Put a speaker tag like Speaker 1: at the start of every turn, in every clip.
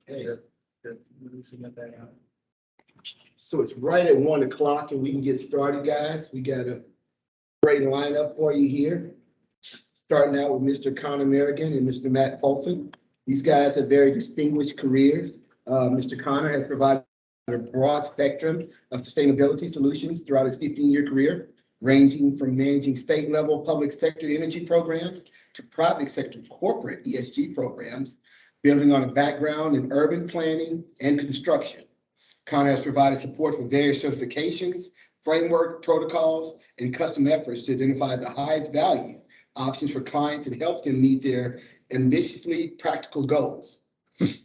Speaker 1: Hey, submit that out.
Speaker 2: So it's right at 1 o'clock and we can get started, guys. We got a great lineup for you here. Starting out with Mr. Connor Merrigan and Mr. Matt Paulson. These guys have very distinguished careers. Mr. Connor has provided a broad spectrum of sustainability solutions throughout his 15-year career, ranging from managing state-level public sector energy programs to private sector corporate ESG programs, building on a background in urban planning and construction. Connor has provided support for various certifications, framework protocols, and custom efforts to identify the highest value options for clients and help them meet their ambitiously practical goals.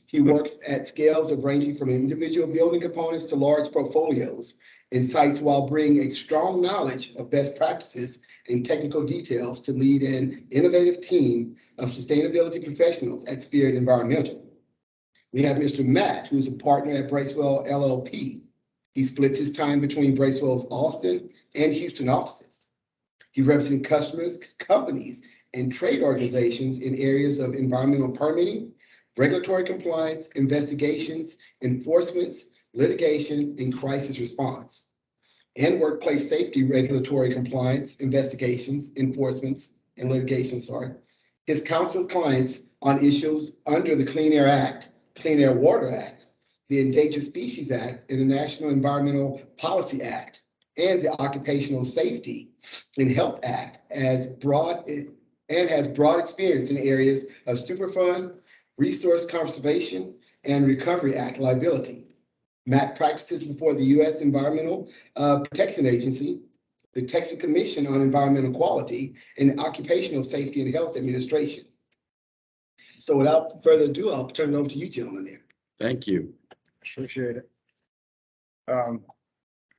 Speaker 2: He works at scales of ranging from individual building components to large portfolios and sites while bringing a strong knowledge of best practices and technical details to lead an innovative team of sustainability professionals at Spirit Environmental. We have Mr. Matt, who's a partner at Bracewell LLP. He splits his time between Bracewell's Austin and Houston offices. He represents customers, companies, and trade organizations in areas of environmental permitting, regulatory compliance, investigations, enforcements, litigation, and crisis response, and workplace safety regulatory compliance, investigations, enforcements, and litigation, His counsel clients on issues under the Clean Air Act, Clean Air Water Act, the Endangered Species Act, and the National Environmental Policy Act, and the Occupational Safety and Health Act has broad experience in areas of Superfund, Resource Conservation, and Recovery Act liability. Matt practices before the U.S. Environmental Protection Agency, the Texas Commission on Environmental Quality, and Occupational Safety and Health Administration. So without further ado, I'll turn it over to you gentlemen there.
Speaker 3: Thank you.
Speaker 1: Appreciate it.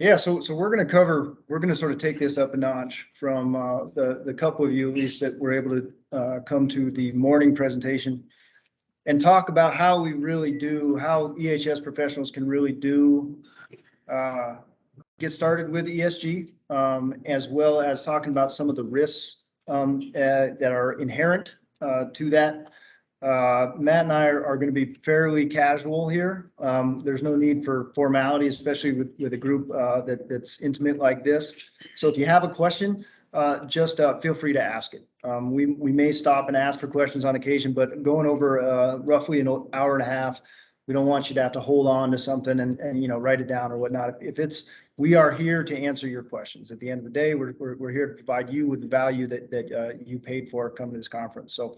Speaker 1: Yeah, so we're going to sort of take this up a notch from the couple of you at least that were able to come to the morning presentation and talk about how we really do, how EHS professionals can really get started with ESG, as well as talking about some of the risks that are inherent to that. Matt and I are going to be fairly casual here. There's no need for formality, especially with a group that's intimate like this. So if you have a question, just feel free to ask it. We may stop and ask for questions on occasion, but going over roughly an hour and a half, we don't want you to have to hold on to something and write it down or whatnot. We are here to answer your questions. At the end of the day, we're here to provide you with the value that you paid for coming to this conference. So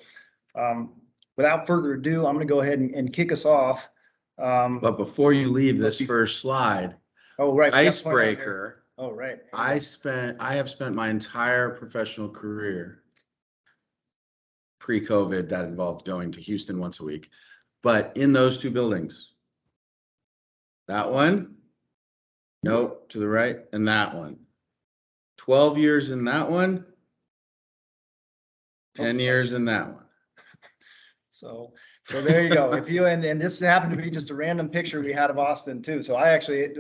Speaker 1: without further ado, I'm going to go ahead and kick us off.
Speaker 3: But before you leave this first slide,
Speaker 1: oh right,
Speaker 3: icebreaker.
Speaker 1: Oh right.
Speaker 3: I have spent my entire professional career pre-COVID that involved going to Houston once a week, but in those two buildings. That one, nope, to the right, and that one. 12 years in that one, 10 years in that one.
Speaker 1: So there you go. If you and this happened to be just a random picture we had of Austin too. So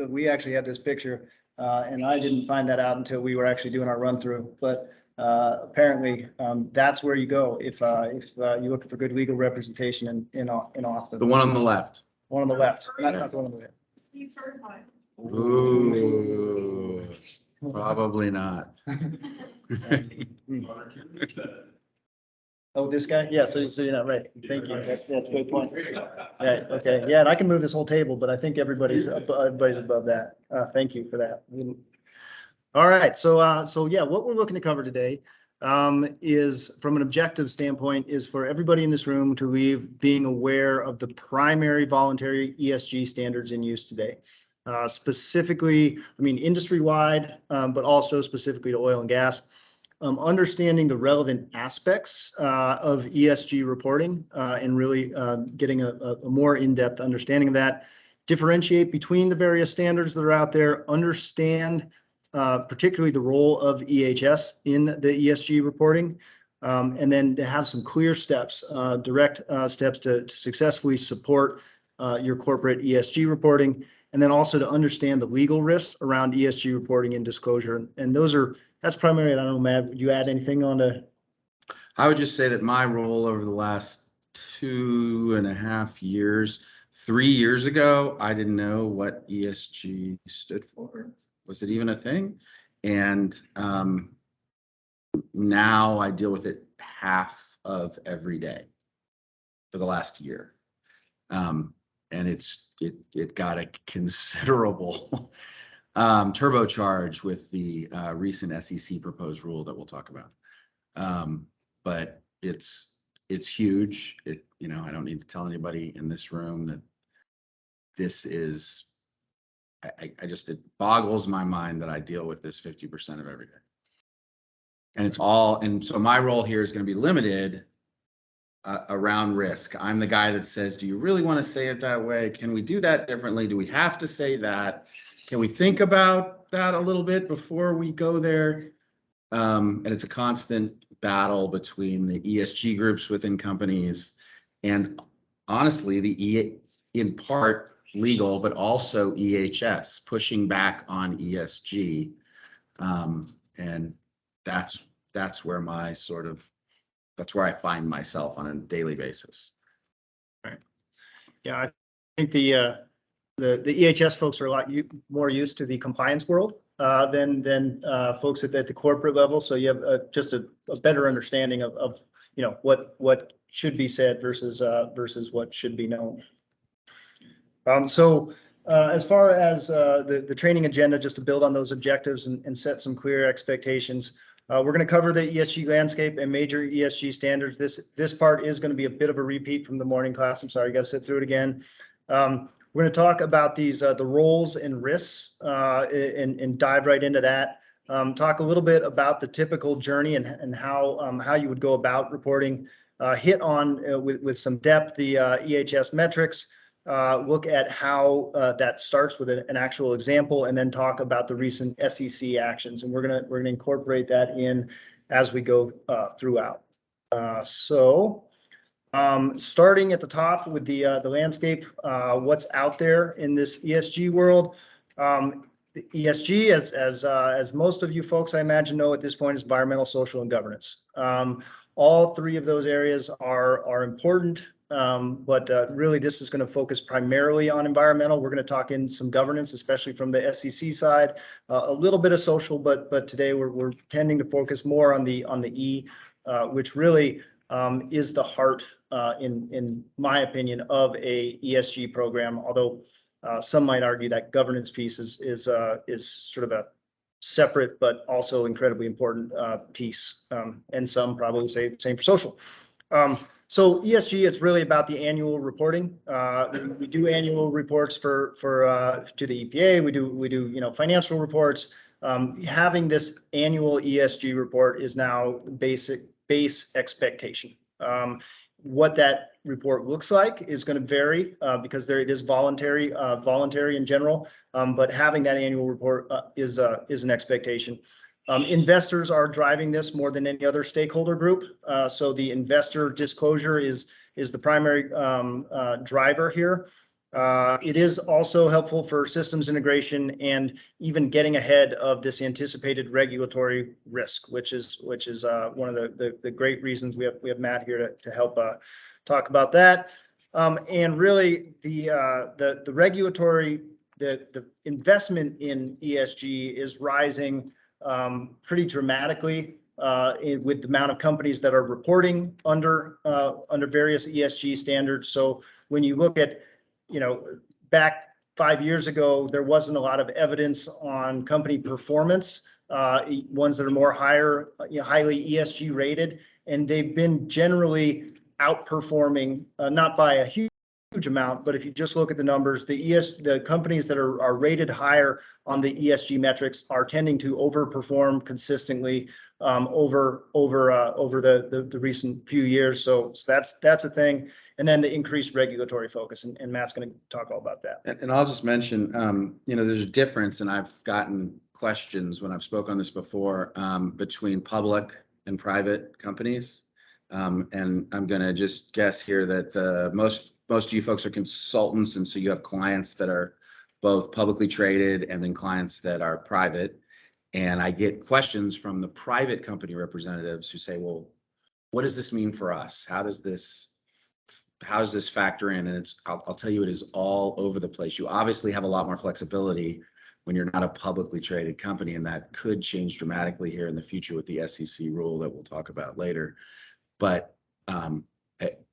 Speaker 1: we actually had this picture, and I didn't find that out until we were actually doing our run through. But apparently, that's where you go if you're looking for good legal representation in Austin.
Speaker 3: The one on the left.
Speaker 1: One on the left, not the one on the right.
Speaker 3: Ooh, probably not.
Speaker 1: Oh, this guy? Yeah, so you're not right. Thank you. That's a good point. Right, okay. Yeah, and I can move this whole table, but I think everybody's above that. Thank you for that. All right, so yeah, what we're looking to cover today is, from an objective standpoint, is for everybody in this room to leave being aware of the primary voluntary ESG standards in use today. Specifically, I mean, industry-wide, but also specifically to oil and gas. Understanding the relevant aspects of ESG reporting and really getting a more in-depth understanding of that, differentiate between the various standards that are out there, understand particularly the role of EHS in the ESG reporting, and then to have some clear steps, direct steps to successfully support your corporate ESG reporting, and then also to understand the legal risks around ESG reporting and disclosure. And that's primarily, I don't know, Matt, would you add anything on to?
Speaker 3: I would just say that my role over the last 2.5 years 3 years ago, I didn't know what ESG stood for. Was it even a thing? And now I deal with it half of every day for the last year. And it got a considerable turbocharge with the recent SEC proposed rule that we'll talk about. But it's huge. I don't need to tell anybody in this room that this is, it boggles my mind that I deal with this 50% of every day. And so my role here is going to be limited around risk. I'm the guy that says, do you really want to say it that way? Can we do that differently? Do we have to say that? Can we think about that a little bit before we go there? And it's a constant battle between the ESG groups within companies and honestly, in part legal, but also EHS pushing back on ESG. And that's where that's where I find myself on a daily basis.
Speaker 1: Right. Yeah, I think the EHS folks are a lot more used to the compliance world than folks at the corporate level. So you have just a better understanding of what should be said versus what should be known. So as far as the training agenda, just to build on those objectives and set some clear expectations, we're going to cover the ESG landscape and major ESG standards. This part is going to be a bit of a repeat from the morning class. I'm sorry, you got to sit through it again. We're going to talk about the roles and risks and dive right into that. Talk a little bit about the typical journey and how you would go about reporting. Hit on with some depth the EHS metrics. Look at how that starts with an actual example, and then talk about the recent SEC actions. And we're gonna incorporate that in as we go throughout. Starting at the top with the landscape, what's out there in this ESG world. The ESG, as most of you folks I imagine know at this point, is environmental, social, and governance. All three of those areas are important. But really, this is going to focus primarily on environmental. We're going to talk in some governance, especially from the SEC side, a little bit of social, but today we're tending to focus more on the E, which really is the heart, in my opinion, of a ESG program. Although some might argue that governance piece is sort of a separate but also incredibly important piece, and some probably say the same for social. So ESG, it's really about the annual reporting. We do annual reports to the EPA. We do financial reports. Having this annual ESG report is now the base expectation. What that report looks like is going to vary because it is voluntary in general. But having that annual report is an expectation. Investors are driving this more than any other stakeholder group. So the investor disclosure is the primary driver here. It is also helpful for systems integration and even getting ahead of this anticipated regulatory risk, which is one of the great reasons we have Matt here to help talk about that. And really the regulatory, the investment in ESG is rising pretty dramatically with the amount of companies that are reporting under various ESG standards. So when you look at, back 5 years ago, there wasn't a lot of evidence on company performance, ones that are more highly ESG rated, and they've been generally outperforming, not by a huge amount, but if you just look at the numbers, the companies that are rated higher on the ESG metrics are tending to overperform consistently over the recent few years. So that's a thing. And then the increased regulatory focus, and Matt's going to talk all about that.
Speaker 3: And I'll just mention, there's a difference, and I've gotten questions when I've spoken on this before, between public and private companies. And I'm going to just guess here that most of you folks are consultants, and so you have clients that are both publicly traded and then clients that are private. And I get questions from the private company representatives who say, well, what does this mean for us? How does this how does this factor in? And I'll tell you, it is all over the place. You obviously have a lot more flexibility when you're not a publicly traded company, and that could change dramatically here in the future with the SEC rule that we'll talk about later. But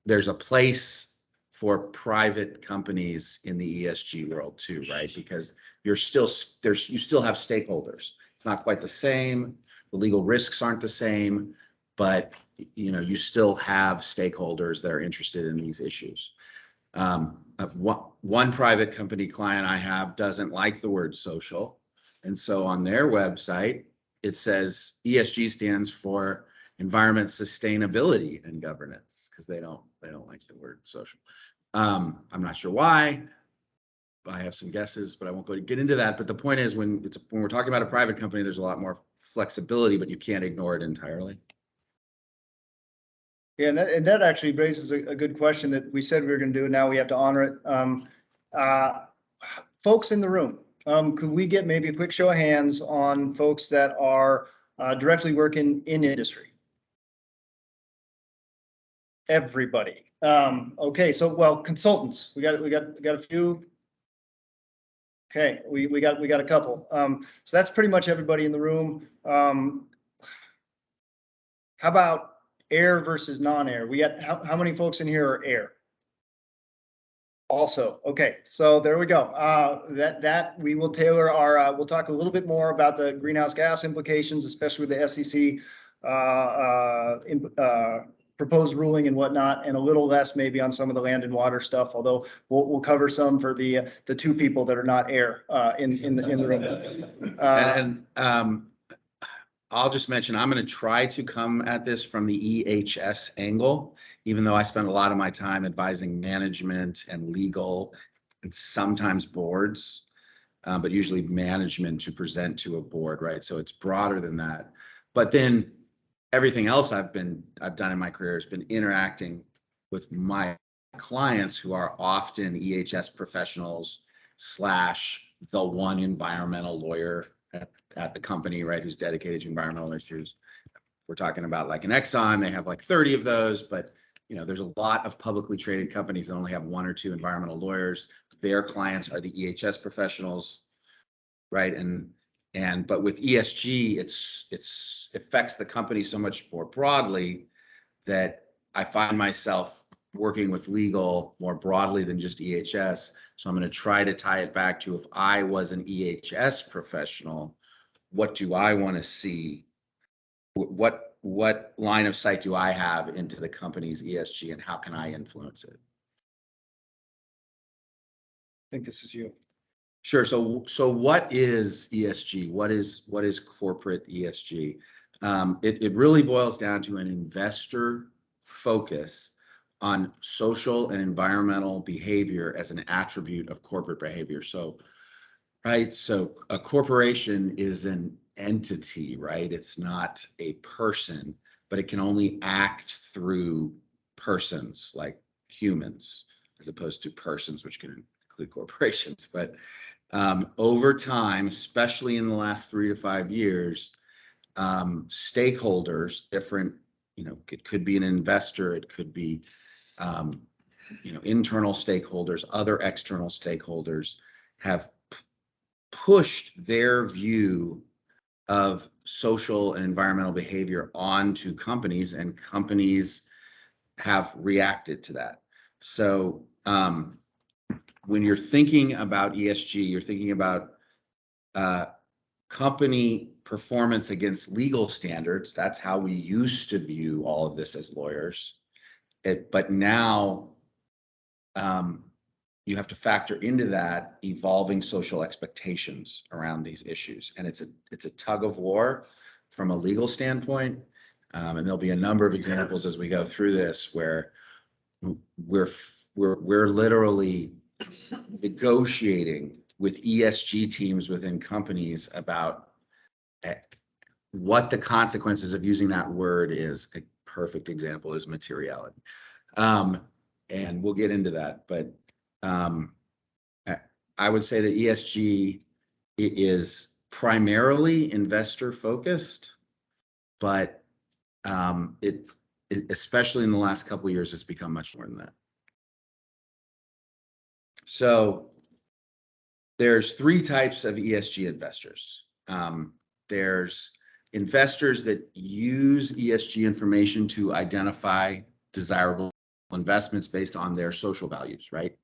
Speaker 3: there's a place for private companies in the ESG world too, right? Because you still have stakeholders. It's not quite the same. The legal risks aren't the same, but you still have stakeholders that are interested in these issues. One private company client I have doesn't like the word social. And so on their website, it says ESG stands for environment, sustainability, and governance, because they don't like the word social. I'm not sure why. I have some guesses, but I won't get into that. But the point is, when we're talking about a private company, there's a lot more flexibility, but you can't ignore it entirely.
Speaker 1: Yeah, and that actually raises a good question that we said we were going to do, and now we have to honor it. Folks in the room, could we get maybe a quick show of hands on folks that are directly working in industry? Everybody. Okay, so well, consultants. We got a few. Okay, we got a couple. So that's pretty much everybody in the room. How about air versus non-air? We got how many folks in here are air? Also, okay, so there we go. That we will tailor our. We'll talk a little bit more about the greenhouse gas implications, especially with the SEC proposed ruling and whatnot, and a little less maybe on some of the land and water stuff. Although we'll cover some for the two people that are not air in the room.
Speaker 3: I'll just mention, I'm going to try to come at this from the EHS angle, even though I spend a lot of my time advising management and legal and sometimes boards, but usually management to present to a board, right? So it's broader than that. But then everything else I've done in my career has been interacting with my clients who are often EHS professionals / the one environmental lawyer at the company, right, who's dedicated to environmental issues. We're talking about like an Exxon, they have like 30 of those, but there's a lot of publicly traded companies that only have 1 or 2 environmental lawyers. Their clients are the EHS professionals, right? But with ESG, it affects the company so much more broadly that I find myself working with legal more broadly than just EHS. So I'm going to try to tie it back to, if I was an EHS professional, what do I want to see? What line of sight do I have into the company's ESG, and how can I influence it?
Speaker 1: I think this is you.
Speaker 3: Sure. So what is ESG? What is corporate ESG? It really boils down to an investor focus on social and environmental behavior as an attribute of corporate behavior. So, right. So a corporation is an entity, right? It's not a person, but it can only act through persons, like humans, as opposed to persons, which can include corporations. But over time, especially in the last 3 to 5 years, stakeholders, different, it could be an investor, it could be, internal stakeholders, other external stakeholders have pushed their view of social and environmental behavior onto companies, and companies have reacted to that. So when you're thinking about ESG, you're thinking about company performance against legal standards. That's how we used to view all of this as lawyers. But now you have to factor into that evolving social expectations around these issues. And it's a tug of war from a legal standpoint. And there'll be a number of examples as we go through this where we're literally negotiating with ESG teams within companies about what the consequences of using that word is. A perfect example is materiality. And we'll get into that, but I would say that ESG is primarily investor focused, but it especially in the last couple of years, it's become much more than that. So there's three types of ESG investors. There's investors that use ESG information to identify desirable investments based on their social values, right?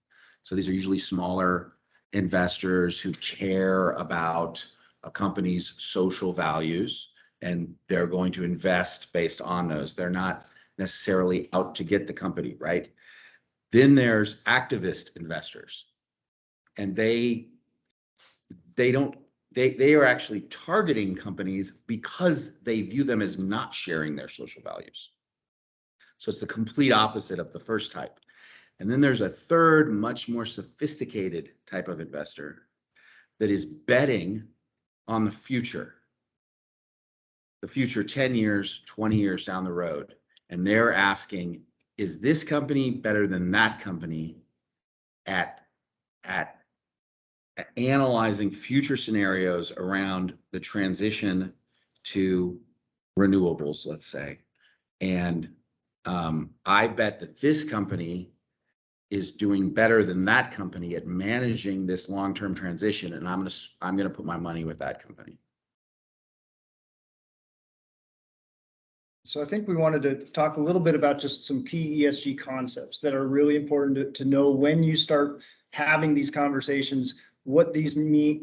Speaker 3: So these are usually smaller investors who care about a company's social values, and they're going to invest based on those. They're not necessarily out to get the company, right? Then there's activist investors, and they are actually targeting companies because they view them as not sharing their social values. So it's the complete opposite of the first type. And then there's a third, much more sophisticated type of investor that is betting on the future 10 years, 20 years down the road. And they're asking, is this company better than that company at analyzing future scenarios around the transition to renewables, let's say. And I bet that this company is doing better than that company at managing this long-term transition, and I'm gonna put my money with that company.
Speaker 1: So I think we wanted to talk a little bit about just some key ESG concepts that are really important to know when you start having these conversations. What these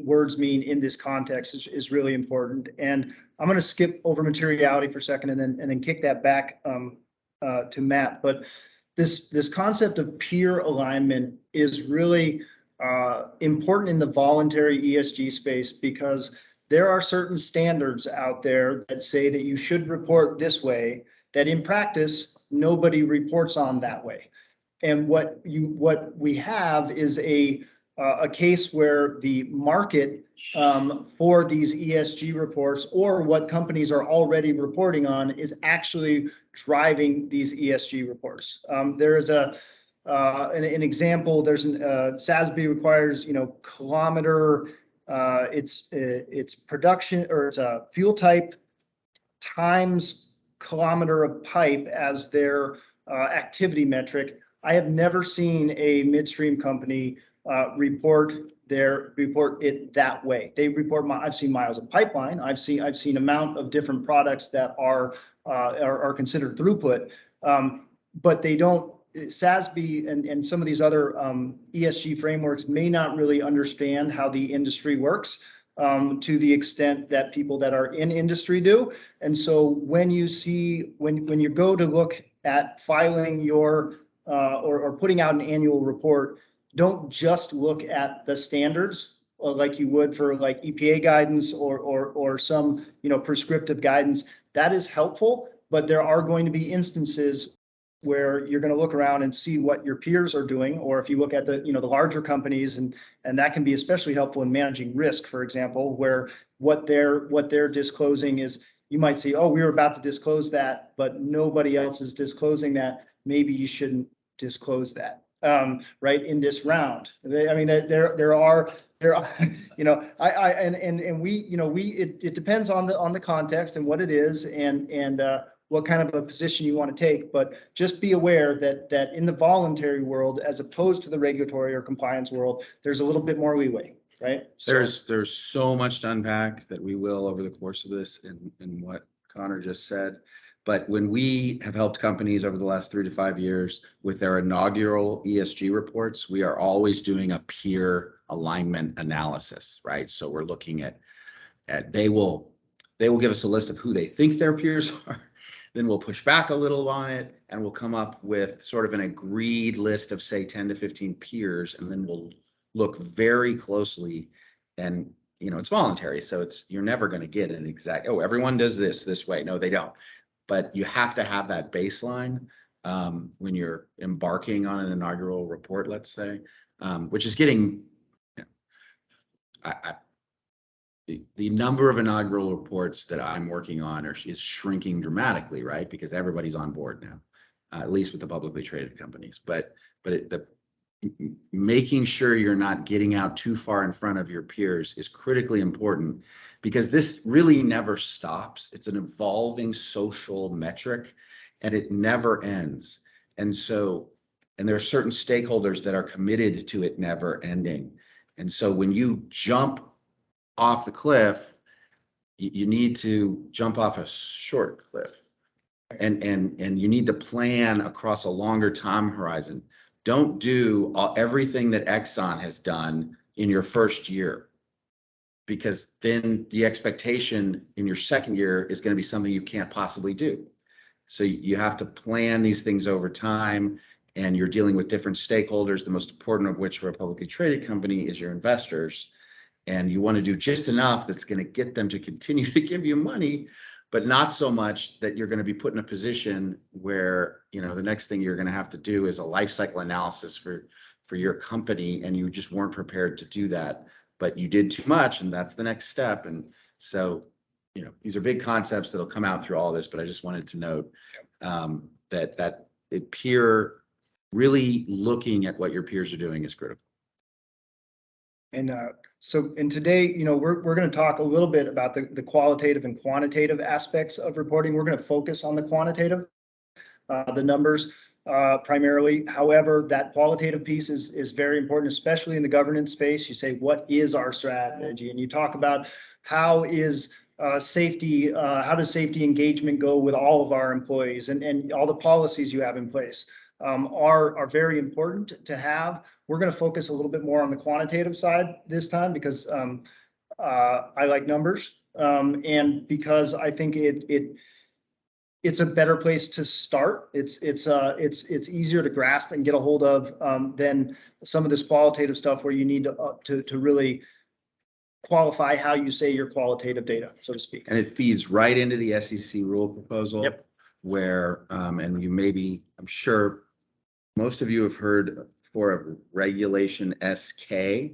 Speaker 1: words mean in this context is really important. And I'm going to skip over materiality for a second and then kick that back to Matt. But this concept of peer alignment is really important in the voluntary ESG space, because there are certain standards out there that say that you should report this way, that in practice, nobody reports on that way. And what we have is a case where the market for these ESG reports, or what companies are already reporting on, is actually driving these ESG reports. There is an example. There's SASB requires, kilometer. It's production, or it's a fuel type times kilometer of pipe as their activity metric. I have never seen a midstream company report it that way. They report I've seen miles of pipeline. I've seen amount of different products that are considered throughput, but they don't. SASB and some of these other ESG frameworks may not really understand how the industry works to the extent that people that are in industry do. And so when you go to look at filing your or putting out an annual report, don't just look at the standards like you would for like EPA guidance or some prescriptive guidance. That is helpful, but there are going to be instances where you're going to look around and see what your peers are doing, or if you look at the the larger companies, and that can be especially helpful in managing risk, for example, where what they're disclosing is, you might say, oh, we were about to disclose that, but nobody else is disclosing that. Maybe you shouldn't disclose that, right, in this round. I mean, there are it depends on the context and what it is, and what kind of a position you want to take. But just be aware that in the voluntary world, as opposed to the regulatory or compliance world, there's a little bit more leeway, right? So,
Speaker 3: There's so much to unpack that we will over the course of this, and what Connor just said. But when we have helped companies over the last 3 to 5 years with their inaugural ESG reports, we are always doing a peer alignment analysis, right? So we're looking at they will give us a list of who they think their peers are. Then we'll push back a little on it, and we'll come up with sort of an agreed list of, say, 10 to 15 peers, and then we'll look very closely. And it's voluntary, so you're never going to get an exact, oh, everyone does this way. No, they don't. But you have to have that baseline when you're embarking on an inaugural report, let's say, which is getting, the number of inaugural reports that I'm working on is shrinking dramatically, right? Because everybody's on board now, at least with the publicly traded companies. But making sure you're not getting out too far in front of your peers is critically important, because this really never stops. It's an evolving social metric, and it never ends. And so And there are certain stakeholders that are committed to it never ending. And so when you jump off the cliff, you need to jump off a short cliff. And you need to plan across a longer time horizon. Don't do everything that Exxon has done in your first year, because then the expectation in your second year is going to be something you can't possibly do. So you have to plan these things over time, and you're dealing with different stakeholders, the most important of which for a publicly traded company is your investors. And you want to do just enough that's going to get them to continue to give you money, but not so much that you're going to be put in a position where, you know, the next thing you're going to have to do is a life cycle analysis for your company, and you just weren't prepared to do that, but you did too much, and that's the next step. And so, you know, these are big concepts that'll come out through all this, but I just wanted to note that really looking at what your peers are doing is critical.
Speaker 1: And and today, you know, we're going to talk a little bit about the qualitative and quantitative aspects of reporting. We're going to focus on the quantitative, the numbers primarily. However, that qualitative piece is very important, especially in the governance space. You say, what is our strategy? And you talk about how is safety, how does safety engagement go with all of our employees, and all the policies you have in place are very important to have. We're going to focus a little bit more on the quantitative side this time because I like numbers and because I think it's a better place to start. It's easier to grasp and get a hold of than some of this qualitative stuff where you need to really qualify how you say your qualitative data, so to speak.
Speaker 3: And it feeds right into the SEC rule proposal.
Speaker 1: Yep.
Speaker 3: Where, and you maybe, I'm sure most of you have heard for a regulation SK,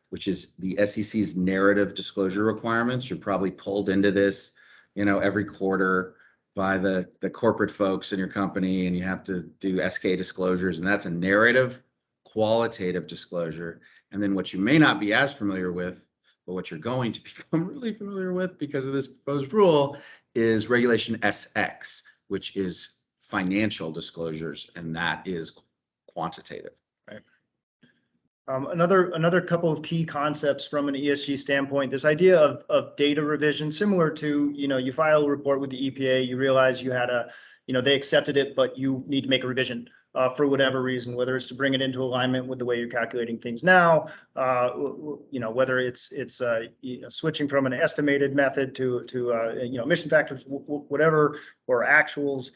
Speaker 3: which is the SEC's narrative disclosure requirements. You're probably pulled into this, you know, every quarter by the corporate folks in your company, and you have to do SK disclosures, and that's a narrative qualitative disclosure. And then what you may not be as familiar with, but what you're going to become really familiar with because of this proposed rule, is regulation SX, which is financial disclosures, and that is quantitative.
Speaker 1: Right. Another couple of key concepts from an ESG standpoint, this idea of data revision, similar to, you know, you file a report with the EPA, you realize you had they accepted it, but you need to make a revision for whatever reason, whether it's to bring it into alignment with the way you're calculating things now, whether it's switching from an estimated method to emission factors, whatever, or actuals.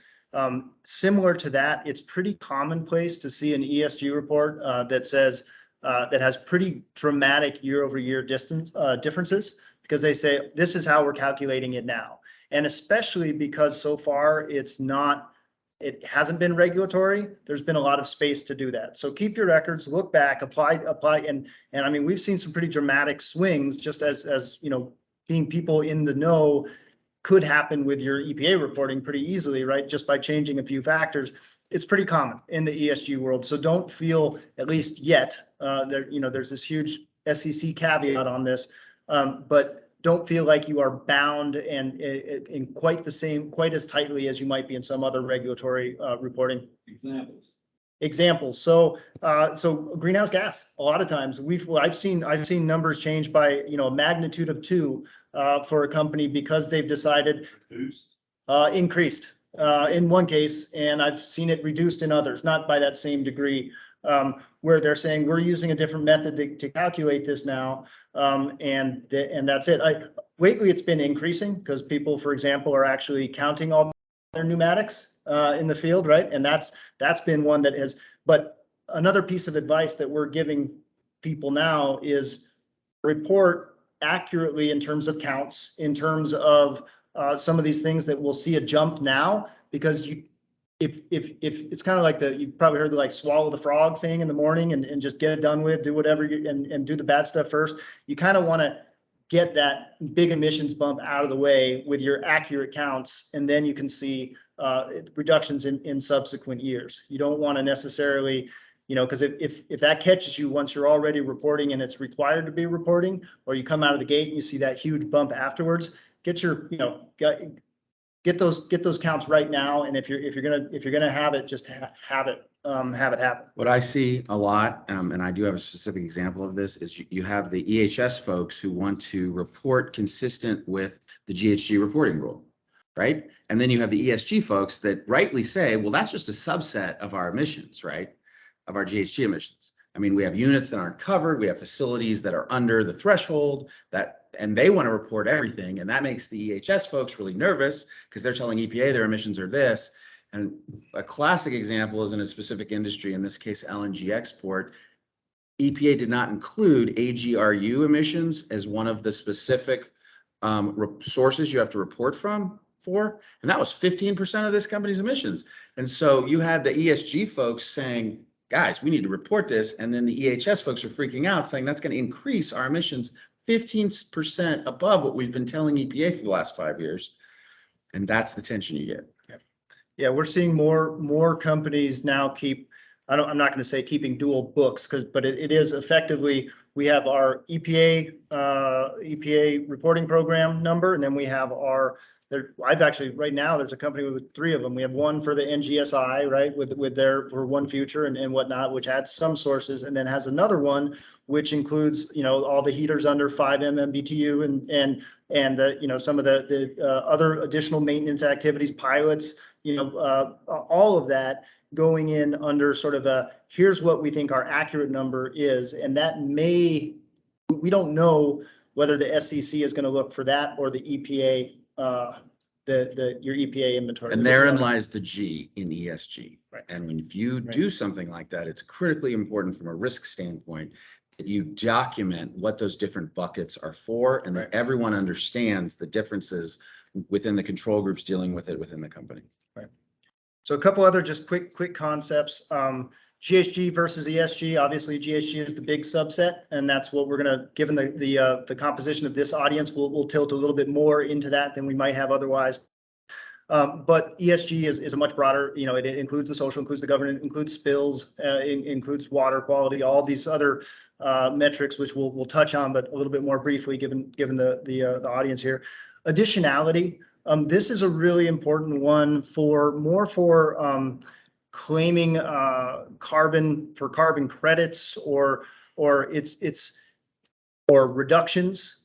Speaker 1: Similar to that, it's pretty commonplace to see an ESG report that says that has pretty dramatic year-over-year differences, because they say this is how we're calculating it now. And especially because so far it hasn't been regulatory, there's been a lot of space to do that. So keep your records, look back, apply, and I mean, we've seen some pretty dramatic swings, just as you know, being people in the know could happen with your EPA reporting pretty easily, right? Just by changing a few factors. It's pretty common in the ESG world. So don't feel, at least yet, there's this huge SEC caveat on this, but don't feel like you are bound and in quite as tightly as you might be in some other regulatory reporting. Examples. So greenhouse gas. A lot of times I've seen numbers change by a magnitude of 2 for a company because they've decided increased in one case, and I've seen it reduced in others, not by that same degree, where they're saying we're using a different method to calculate this now, and that's it. Lately, it's been increasing because people, for example, are actually counting all their pneumatics in the field, right? And that's been one that has. But another piece of advice that we're giving people now is report accurately in terms of counts, in terms of some of these things that we'll see a jump now, because if it's kind of like you've probably heard the like swallow the frog thing in the morning and just get it done with, do whatever and do the bad stuff first. You kind of want to get that big emissions bump out of the way with your accurate counts, and then you can see reductions in subsequent years. You don't want to necessarily, because if that catches you once you're already reporting and it's required to be reporting, or you come out of the gate and you see that huge bump afterwards, get your, get those counts right now. And if you're gonna have it, just have it happen.
Speaker 3: What I see a lot, and I do have a specific example of this, is you have the EHS folks who want to report consistent with the GHG reporting rule, right? And then you have the ESG folks that rightly say, well, that's just a subset of our emissions, right? Of our GHG emissions. I mean, we have units that aren't covered, we have facilities that are under the threshold, and they want to report everything, and that makes the EHS folks really nervous because they're telling EPA their emissions are this. And a classic example is in a specific industry, in this case, LNG export. EPA did not include AGRU emissions as one of the specific sources you have to report for, and that was 15% of this company's emissions. And so you had the ESG folks saying, guys, we need to report this. And then the EHS folks are freaking out saying that's going to increase our emissions 15% above what we've been telling EPA for the last 5 years. And that's the tension you get.
Speaker 1: Yeah, we're seeing more companies now keep, I'm not going to say keeping dual books but it is effectively, we have our EPA reporting program number, and then we have I've actually, right now, there's a company with 3 of them. We have one for the NGSI, right, with their, for One Future and whatnot, which adds some sources, and then has another one, which includes, all the heaters under 5 MMBTU and the, some of the other additional maintenance activities, pilots, all of that going in under sort of here's what we think our accurate number is. And that we don't know whether the SEC is going to look for that or the EPA, your EPA inventory.
Speaker 3: And therein lies the G in ESG.
Speaker 1: Right.
Speaker 3: And if you do something like that, it's critically important from a risk standpoint that you document what those different buckets are for, and that everyone understands the differences within the control groups dealing with it within the company.
Speaker 1: Right. So a couple other just quick concepts. GHG versus ESG. Obviously, GHG is the big subset, and that's what we're going to, given the composition of this audience, we'll tilt a little bit more into that than we might have otherwise. But ESG is a much broader, it includes the social, includes the governance, includes spills, includes water quality, all these other metrics, which we'll touch on, but a little bit more briefly, given the audience here. Additionality. This is a really important one for claiming carbon credits or reductions,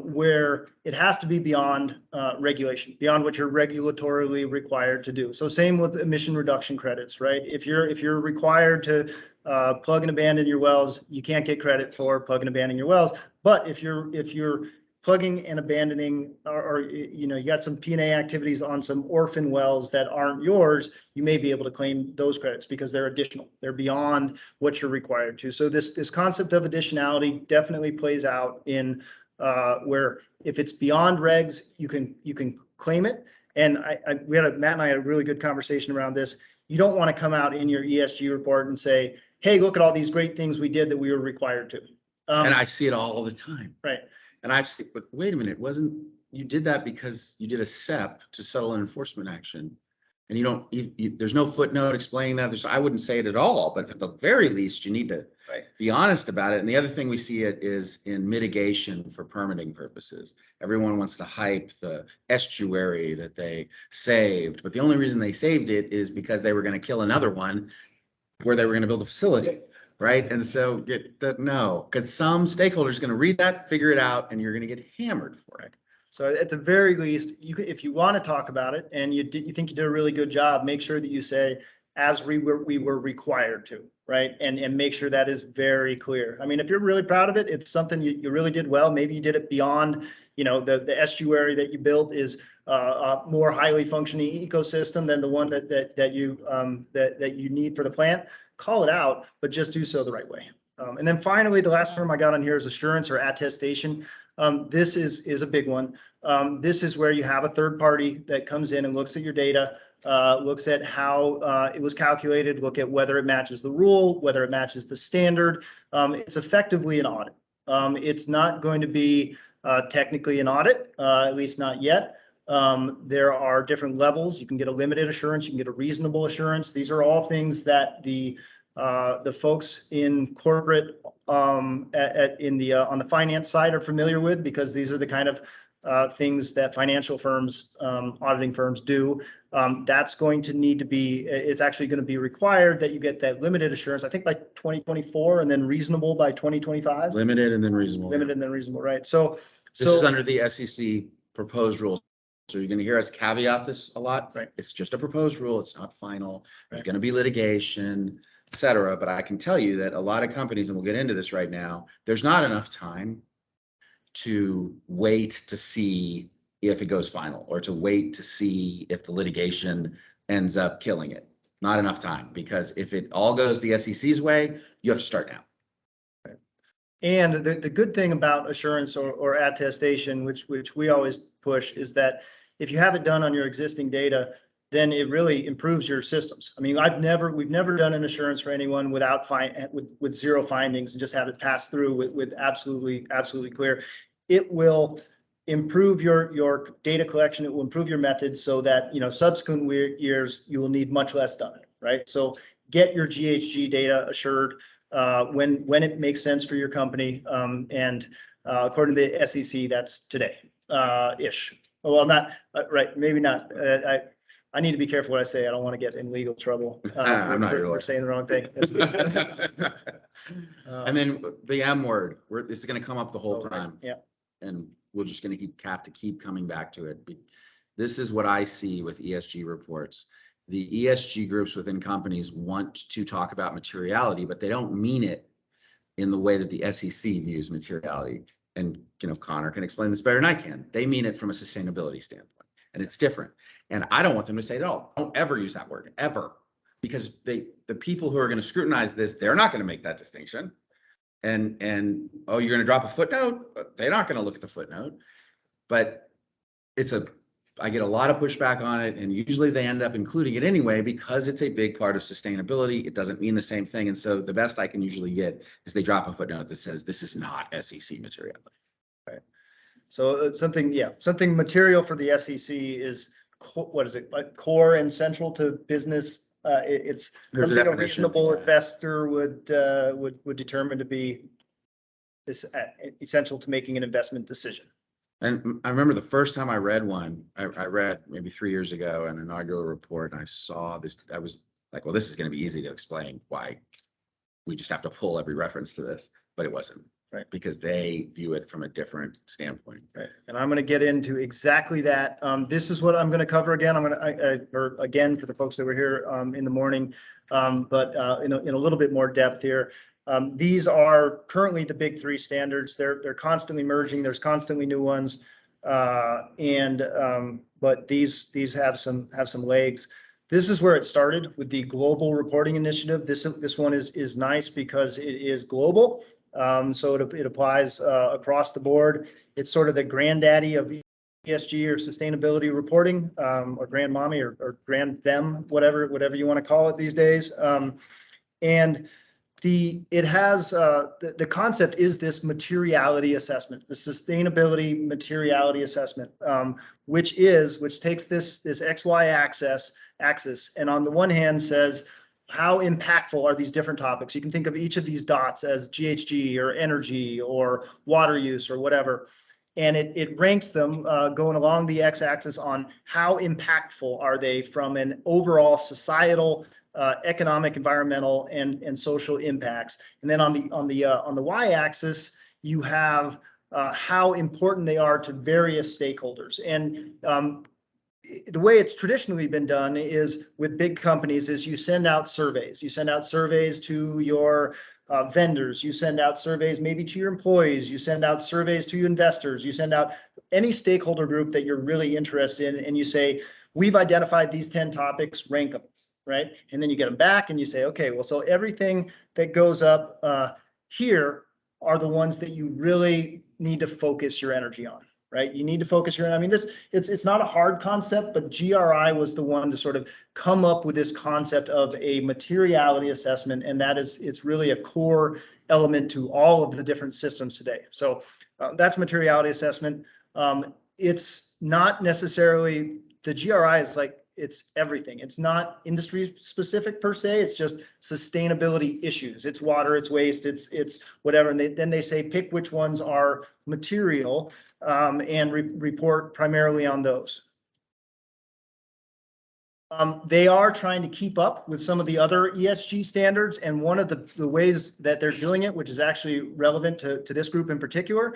Speaker 1: where it has to be beyond regulation, beyond what you're regulatorily required to do. So same with emission reduction credits, right? If you're required to plug and abandon your wells, you can't get credit for plug and abandoning your wells. But if you're plugging and abandoning, or you got some P&A activities on some orphan wells that aren't yours, you may be able to claim those credits because they're additional. They're beyond what you're required to. So this concept of additionality definitely plays out in where if it's beyond regs, you can claim it. And Matt and I had a really good conversation around this. You don't want to come out in your ESG report and say, hey, look at all these great things we did that we were required to.
Speaker 3: And I see it all the time.
Speaker 1: Right.
Speaker 3: And but wait a minute, you did that because you did a SEP to settle an enforcement action. And there's no footnote explaining that. I wouldn't say it at all, but at the very least, you need to be honest about it. And the other thing we see it is in mitigation for permitting purposes. Everyone wants to hype the estuary that they saved, but the only reason they saved it is because they were going to kill another one where they were going to build a facility. Right. And so no, because some stakeholders are going to read that, figure it out, and you're going to get hammered for it.
Speaker 1: So at the very least, if you want to talk about it and you think you did a really good job, make sure that you say, as we were required to, right? And make sure that is very clear. I mean, if you're really proud of it, it's something you really did well. Maybe you did it beyond, the estuary that you built is a more highly functioning ecosystem than the one that you need for the plant. Call it out, but just do so the right way. And then finally, the last term I got on here is assurance or attestation. This is a big one. This is where you have a third party that comes in and looks at your data, looks at how it was calculated, look at whether it matches the rule, whether it matches the standard. It's effectively an audit. It's not going to be technically an audit, at least not yet. There are different levels. You can get a limited assurance, you can get a reasonable assurance. These are all things that the folks in corporate on the finance side are familiar with, because these are the kind of things that financial firms, auditing firms do. That's going to need to be, it's actually going to be required that you get that limited assurance, I think by 2024, and then reasonable by 2025.
Speaker 3: Limited and then reasonable.
Speaker 1: Limited and then reasonable, right? So,
Speaker 3: This is under the SEC proposed rules. So you're going to hear us caveat this a lot.
Speaker 1: Right.
Speaker 3: It's just a proposed rule. It's not final. There's going to be litigation, et cetera. But I can tell you that a lot of companies, and we'll get into this right now, there's not enough time to wait to see if it goes final or to wait to see if the litigation ends up killing it. Not enough time, because if it all goes the SEC's way, you have to start now.
Speaker 1: and the good thing about assurance or attestation, which we always push, is that if you have it done on your existing data, then it really improves your systems. I mean, we've never done an assurance for anyone with zero findings and just have it pass through with absolutely clear. It will improve your data collection. It will improve your methods so that, subsequent years, you will need much less done, right? So get your GHG data assured when it makes sense for your company. And according to the SEC, that's today, ish. Well, not, right, maybe not. I need to be careful what I say. I don't want to get in legal trouble.
Speaker 3: I'm not your lawyer.
Speaker 1: We're saying the wrong thing.
Speaker 3: And then the M word, this is going to come up the whole
Speaker 1: right.
Speaker 3: time.
Speaker 1: Yeah.
Speaker 3: And we're just going to have to keep coming back to it. This is what I see with ESG reports. The ESG groups within companies want to talk about materiality, but they don't mean it in the way that the SEC views materiality. And, Connor can explain this better than I can. They mean it from a sustainability standpoint, and it's different. And I don't want them to say it all. Don't ever use that word, ever, because the people who are going to scrutinize this, they're not going to make that distinction. And oh, you're going to drop a footnote? They're not going to look at the footnote. But I get a lot of pushback on it, and usually they end up including it anyway because it's a big part of sustainability. It doesn't mean the same thing. And so the best I can usually get is they drop a footnote that says this is not SEC materiality.
Speaker 1: Right. So something material for the SEC is, what is it? Like core and central to business. It's something a reasonable investor would determine to be essential to making an investment decision.
Speaker 3: And I remember the first time I read one, I read maybe 3 years ago an inaugural report, and I saw this. I was like, well, this is going to be easy to explain why we just have to pull every reference to this, but it wasn't. Right. Because they view it from a different standpoint.
Speaker 1: Right. And I'm going to get into exactly that. This is what I'm going to cover again. I'm going to, or again, for the folks that were here in the morning, but in a little bit more depth here. These are currently the big three standards. They're constantly merging. There's constantly new ones. But these have some legs. This is where it started with the Global Reporting Initiative. This one is nice because it is global. So it applies across the board. It's sort of the granddaddy of ESG or sustainability reporting, or grandmommy or grand them, whatever you want to call it these days. And it has the concept is this materiality assessment, the sustainability materiality assessment, which takes this XY axis, and on the one hand says, how impactful are these different topics? You can think of each of these dots as GHG or energy or water use or whatever. And it ranks them going along the x-axis on how impactful are they from an overall societal, economic, environmental, and social impacts. And then on the y-axis, you have how important they are to various stakeholders. And the way it's traditionally been done is with big companies is you send out surveys. You send out surveys to your vendors. You send out surveys maybe to your employees. You send out surveys to your investors. You send out any stakeholder group that you're really interested in, and you say, we've identified these 10 topics, rank them, right? And then you get them back and you say, okay, well, so everything that goes up here are the ones that you really need to focus your energy on. Right, you need to focus your. I mean, it's not a hard concept, but GRI was the one to sort of come up with this concept of a materiality assessment, and it's really a core element to all of the different systems today. So that's materiality assessment. It's not necessarily the GRI is like it's everything. It's not industry specific per se. It's just sustainability issues. It's water, it's waste, it's whatever. And then they say, pick which ones are material, and report primarily on those. They are trying to keep up with some of the other ESG standards, and one of the ways that they're doing it, which is actually relevant to this group in particular,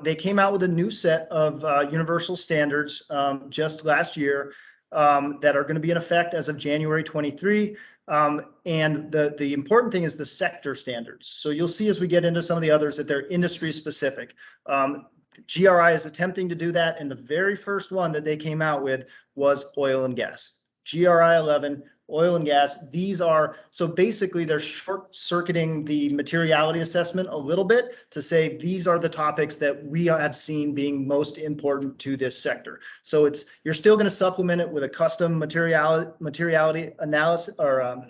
Speaker 1: they came out with a new set of universal standards just last year that are going to be in effect as of January 23. And the important thing is the sector standards. So you'll see as we get into some of the others that they're industry specific. GRI is attempting to do that, and the very first one that they came out with was oil and gas. GRI 11, oil and gas. These are, so basically they're short circuiting the materiality assessment a little bit to say these are the topics that we have seen being most important to this sector. So you're still going to supplement it with a custom materiality analysis or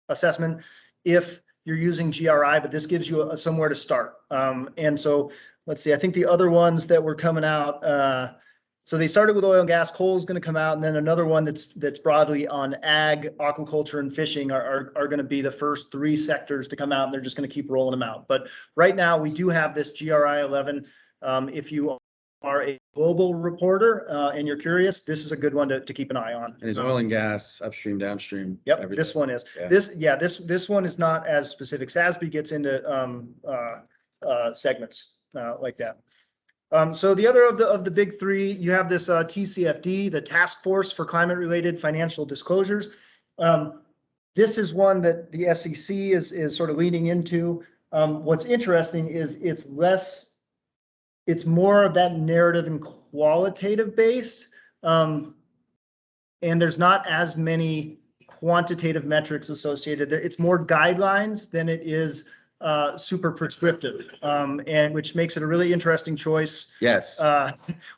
Speaker 1: assessment if you're using GRI, but this gives you somewhere to start. And so let's see, I think the other ones that were coming out, so they started with oil and gas. Coal is going to come out, and then another one that's broadly on ag, aquaculture, and fishing are going to be the first three sectors to come out, and they're just going to keep rolling them out. But right now, we do have this GRI 11. If you are a global reporter and you're curious, this is a good one to keep an eye on.
Speaker 3: And is oil and gas upstream, downstream?
Speaker 1: Yep,
Speaker 3: everything?
Speaker 1: this one is.
Speaker 3: Yeah.
Speaker 1: This one is not as specific. SASB gets into segments like that. So the other of the big three, you have this TCFD, the Task Force for Climate-Related Financial Disclosures. This is one that the SEC is sort of leaning into. What's interesting is it's more of that narrative and qualitative base, and there's not as many quantitative metrics associated. It's more guidelines than it is super prescriptive, and which makes it a really interesting choice.
Speaker 3: Yes.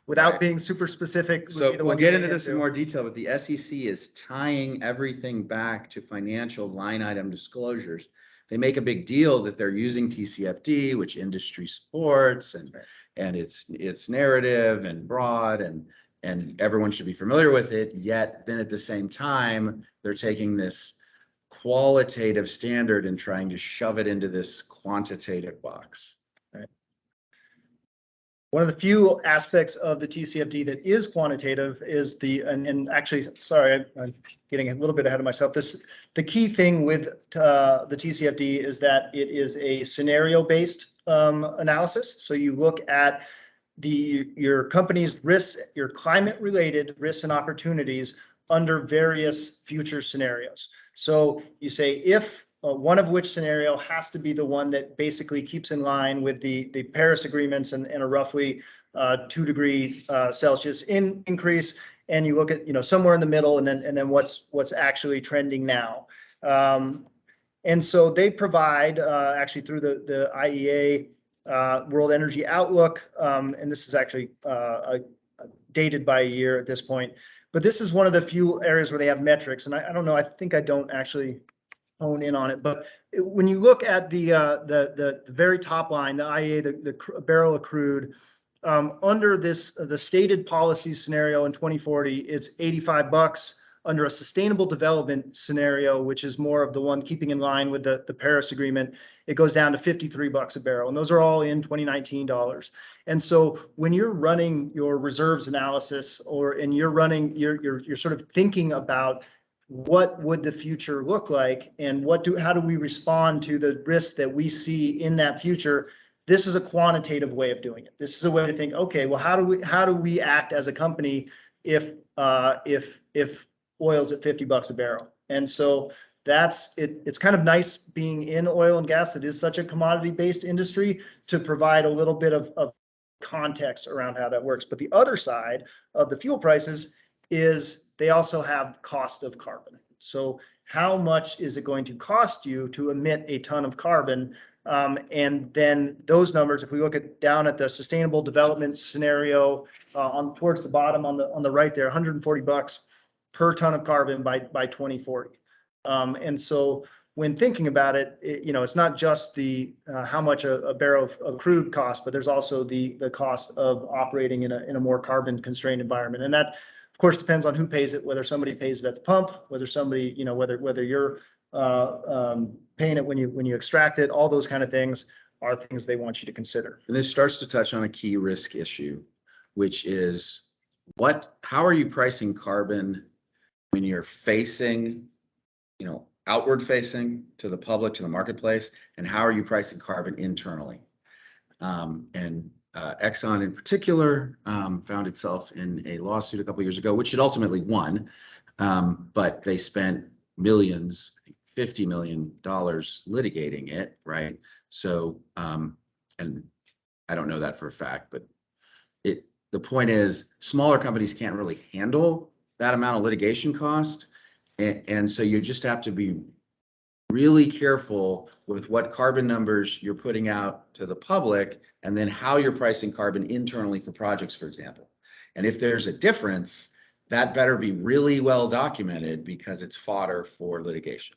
Speaker 1: Without
Speaker 3: Right.
Speaker 1: being super specific.
Speaker 3: So we'll get into this in more detail, but the SEC is tying everything back to financial line item disclosures. They make a big deal that they're using TCFD, which industry supports, and it's narrative and broad, and everyone should be familiar with it. Yet then at the same time, they're taking this qualitative standard and trying to shove it into this quantitative box.
Speaker 1: Right. One of the few aspects of the TCFD that is quantitative is and actually, sorry, I'm getting a little bit ahead of myself. The key thing with the TCFD is that it is a scenario-based analysis. So you look at your company's risks, your climate-related risks and opportunities under various future scenarios. So you say if one of which scenario has to be the one that basically keeps in line with the Paris agreements and a roughly 2 degree Celsius increase, and you look at somewhere in the middle, and then what's actually trending now. And so they provide actually through the IEA World Energy Outlook, and this is actually dated by a year at this point. But this is one of the few areas where they have metrics, and I don't know. I think I don't actually hone in on it. But when you look at the very top line, the IEA, the barrel of crude, under the stated policy scenario in 2040, it's $85. Under a sustainable development scenario, which is more of the one keeping in line with the Paris Agreement, it goes down to $53 a barrel. And those are all in 2019 dollars. And so when you're running your reserves analysis, you're sort of thinking about what would the future look like, and how do we respond to the risks that we see in that future? This is a quantitative way of doing it. This is a way to think, okay, well, how do we act as a company if oil's at $50 a barrel? And so that's it. It's kind of nice being in oil and gas. It is such a commodity-based industry to provide a little bit of context around how that works. But the other side of the fuel prices is they also have cost of carbon. So how much is it going to cost you to emit a ton of carbon? And then those numbers, if we look down at the sustainable development scenario towards the bottom on the right there, $140 per ton of carbon by 2040. And so when thinking about it, it's not just how much a barrel of crude costs, but there's also the cost of operating in a more carbon constrained environment. And that Of course, depends on who pays it, whether somebody pays it at the pump, whether somebody, you know, whether you're paying it when you extract it. All those kind of things are things they want you to consider.
Speaker 3: And this starts to touch on a key risk issue, which is how are you pricing carbon when you're facing, you know, outward facing to the public, to the marketplace, and how are you pricing carbon internally? Exxon in particular found itself in a lawsuit a couple of years ago, which it ultimately won, but they spent millions, $50 million litigating it, right? So, and I don't know that for a fact, but the point is smaller companies can't really handle that amount of litigation cost. And so you just have to be really careful with what carbon numbers you're putting out to the public, and then how you're pricing carbon internally for projects, for example. And if there's a difference, that better be really well documented, because it's fodder for litigation.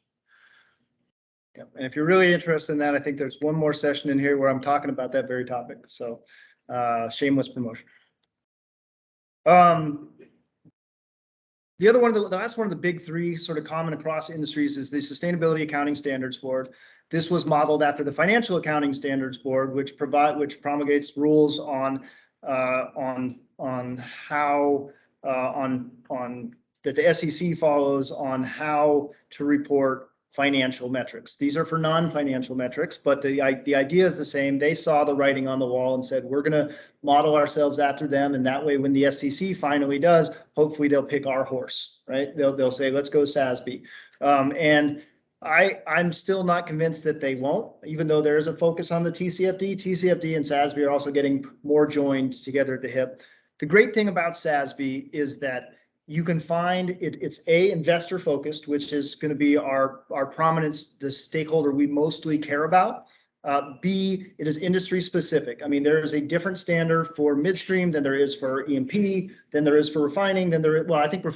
Speaker 1: Yeah. And if you're really interested in that, I think there's one more session in here where I'm talking about that very topic. So shameless promotion. The last one of the big three sort of common across industries is the Sustainability Accounting Standards Board. This was modeled after the Financial Accounting Standards Board, which promulgates rules on how that the SEC follows on how to report financial metrics. These are for non-financial metrics, but the idea is the same. They saw the writing on the wall and said, we're going to model ourselves after them. And that way, when the SEC finally does, hopefully they'll pick our horse, right? They'll say, let's go SASB. And I'm still not convinced that they won't, even though there is a focus on the TCFD. TCFD and SASB are also getting more joined together at the hip. The great thing about SASB is that you can find it's investor focused, which is going to be our prominence, the stakeholder we mostly care about. B, it is industry specific. I mean, there is a different standard for midstream than there is for E&P, than there is for refining, than there, well, I think,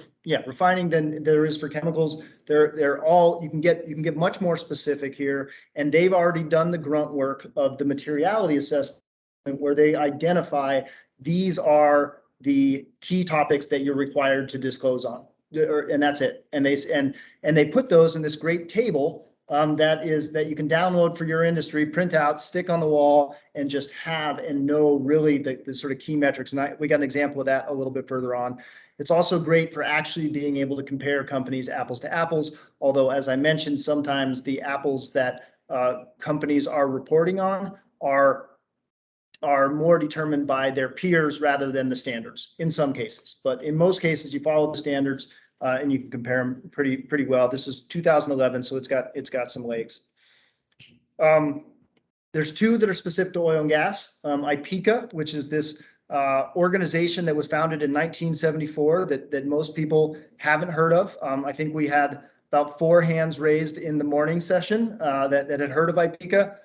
Speaker 1: refining than there is for chemicals. They're all, you can get much more specific here. And they've already done the grunt work of the materiality assessment, where they identify these are the key topics that you're required to disclose on, and that's it. And they put those in this great table that you can download for your industry, print out, stick on the wall, and just have and know really the sort of key metrics. And we got an example of that a little bit further on. It's also great for actually being able to compare companies apples to apples. Although, as I mentioned, sometimes the apples that companies are reporting on are more determined by their peers rather than the standards in some cases. But in most cases, you follow the standards and you can compare them pretty well. This is 2011, so it's got some legs. There's two that are specific to oil and gas. IPECA, which is this organization that was founded in 1974 that most people haven't heard of. I think we had about 4 hands raised in the morning session that had heard of IPECA.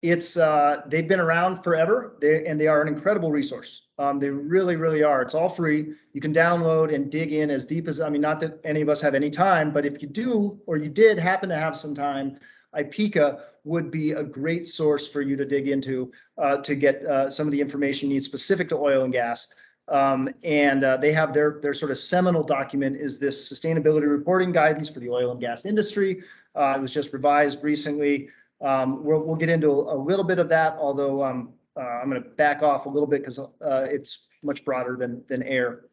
Speaker 1: They've been around forever, and they are an incredible resource. They really, really are. It's all free. You can download and dig in as deep as, I mean, not that any of us have any time, but if you do, or you did happen to have some time, IPECA would be a great source for you to dig into to get some of the information you need specific to oil and gas. They have their sort of seminal document is this sustainability reporting guidance for the oil and gas industry. It was just revised recently. We'll get into a little bit of that, although I'm going to back off a little bit because it's much broader than air.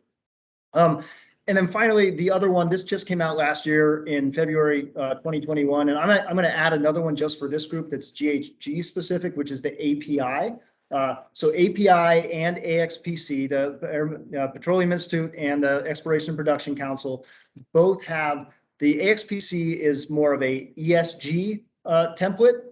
Speaker 1: And then finally, the other one, this just came out last year in February 2021, and I'm going to add another one just for this group that's GHG specific, which is the API. So API and AXPC, the Petroleum Institute and the Exploration and Production Council, both have, the AXPC is more of a ESG template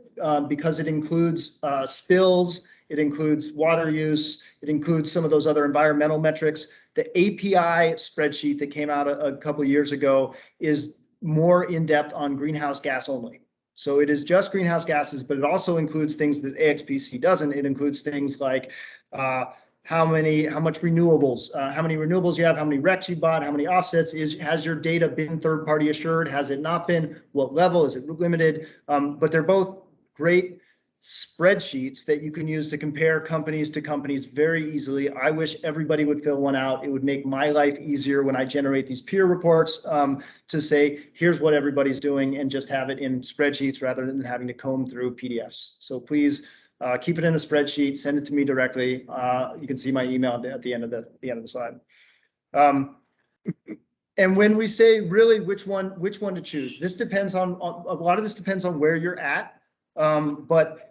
Speaker 1: because it includes spills, it includes water use, it includes some of those other environmental metrics. The API spreadsheet that came out a couple of years ago is more in-depth on greenhouse gas only. So it is just greenhouse gases, but it also includes things that AXPC doesn't. It includes things like how much renewables, how many renewables you have, how many RECs you bought, how many offsets, has your data been third-party assured? Has it not been? What level? Is it limited? But they're both great spreadsheets that you can use to compare companies to companies very easily. I wish everybody would fill one out. It would make my life easier when I generate these peer reports to say, here's what everybody's doing, and just have it in spreadsheets rather than having to comb through PDFs. So please keep it in a spreadsheet, send it to me directly. You can see my email at the end of the slide. And when we say really which one to choose, this depends on a lot of this depends on where you're at. But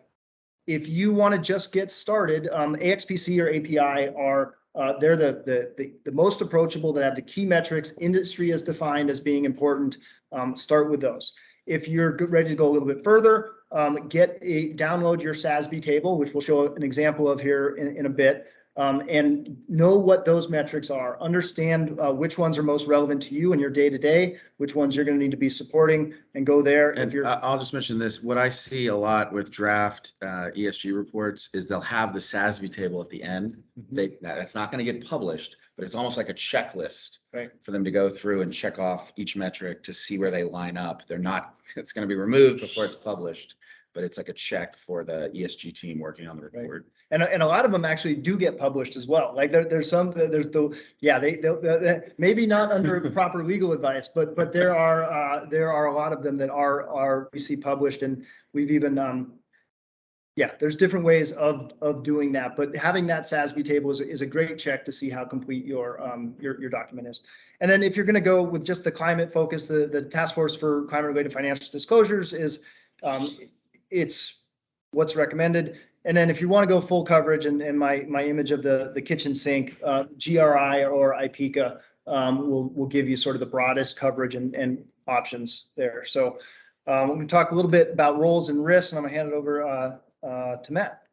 Speaker 1: if you want to just get started, AXPC or API are they're the most approachable, that have the key metrics. Industry is defined as being important. Start with those. If you're ready to go a little bit further, download your SASB table, which we'll show an example of here in a bit. And know what those metrics are. Understand which ones are most relevant to you in your day-to-day, which ones you're going to need to be supporting, and go there.
Speaker 3: And I'll just mention this. What I see a lot with draft ESG reports is they'll have the SASB table at the end. That's not going to get published, but it's almost like a checklist for them to go through and check off each metric to see where they line up. It's going to be removed before it's published, but it's like a check for the ESG team working on the report.
Speaker 1: And a lot of them actually do get published as well. Like there's maybe not under proper legal advice, but there are a lot of them that we see published, and we've even there's different ways of doing that. But having that SASB table is a great check to see how complete your document is. And then if you're going to go with just the climate focus, the Task Force for Climate Related Financial Disclosures is it's what's recommended. And then if you want to go full coverage, and my image of the kitchen sink, GRI or IPCA will give you sort of the broadest coverage and options there. So we're going to talk a little bit about roles and risks, and I'm going to hand it over to Matt.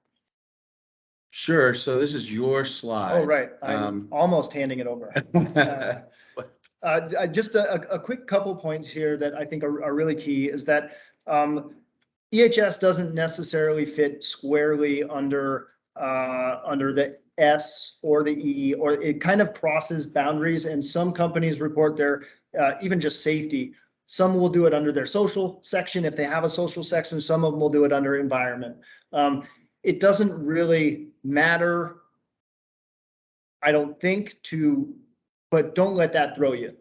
Speaker 3: Sure. So this is your slide.
Speaker 1: Oh, right. I'm almost handing it over. Just a quick couple points here that I think are really key is that EHS doesn't necessarily fit squarely under the S or the E, or it kind of crosses boundaries. And some companies report their even just safety. Some will do it under their social section if they have a social section. Some of them will do it under environment. It doesn't really matter, I don't think, but don't let that throw you.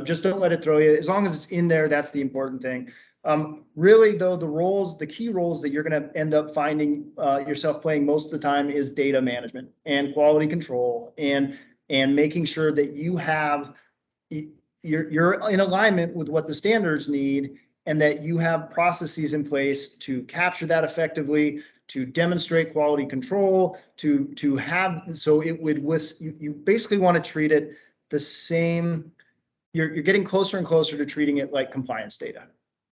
Speaker 1: Just don't let it throw you. As long as it's in there, that's the important thing. Really, though, the key roles that you're going to end up finding yourself playing most of the time is data management and quality control, and making sure that you're in alignment with what the standards need, and that you have processes in place to capture that effectively, to demonstrate quality control, you basically want to treat it the same. You're getting closer and closer to treating it like compliance data.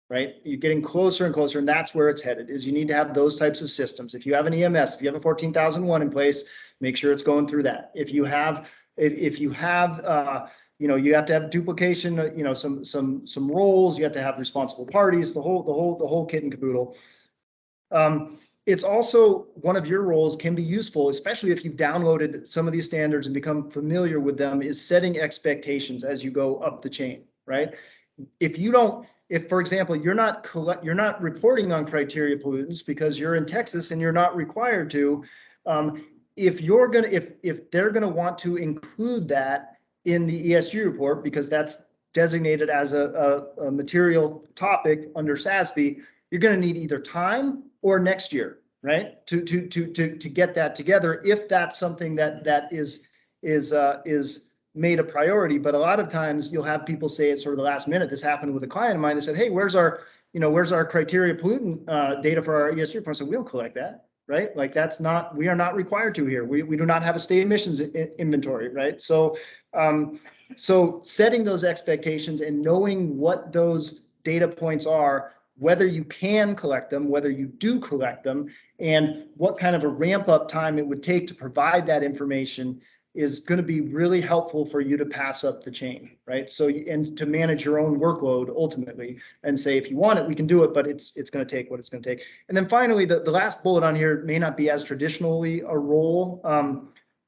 Speaker 1: Right? You're getting closer and closer, and that's where it's headed, is you need to have those types of systems. If you have an EMS, if you have a 14,001 in place, make sure it's going through that. If you have you have to have duplication, some roles, you have to have responsible parties, the whole kit and caboodle. It's also one of your roles can be useful, especially if you've downloaded some of these standards and become familiar with them, is setting expectations as you go up the chain, right? If, for example, you're not reporting on criteria pollutants because you're in Texas and you're not required to, if they're gonna want to include that in the ESG report because that's designated as a material topic under SASB, you're gonna need either time or next year, right? To get that together, if that's something that is made a priority. But a lot of times you'll have people say at sort of the last minute. This happened with a client of mine. They said, hey, where's our criteria pollutant data for our ESG report? So we don't collect that, right? Like we are not required to here. We do not have a state emissions inventory, right? So setting those expectations and knowing what those data points are, whether you can collect them, whether you do collect them, and what kind of a ramp up time it would take to provide that information is going to be really helpful for you to pass up the chain, right? So, and to manage your own workload ultimately, and say, if you want it, we can do it, but it's going to take what it's going to take. And then finally, the last bullet on here may not be as traditionally a role,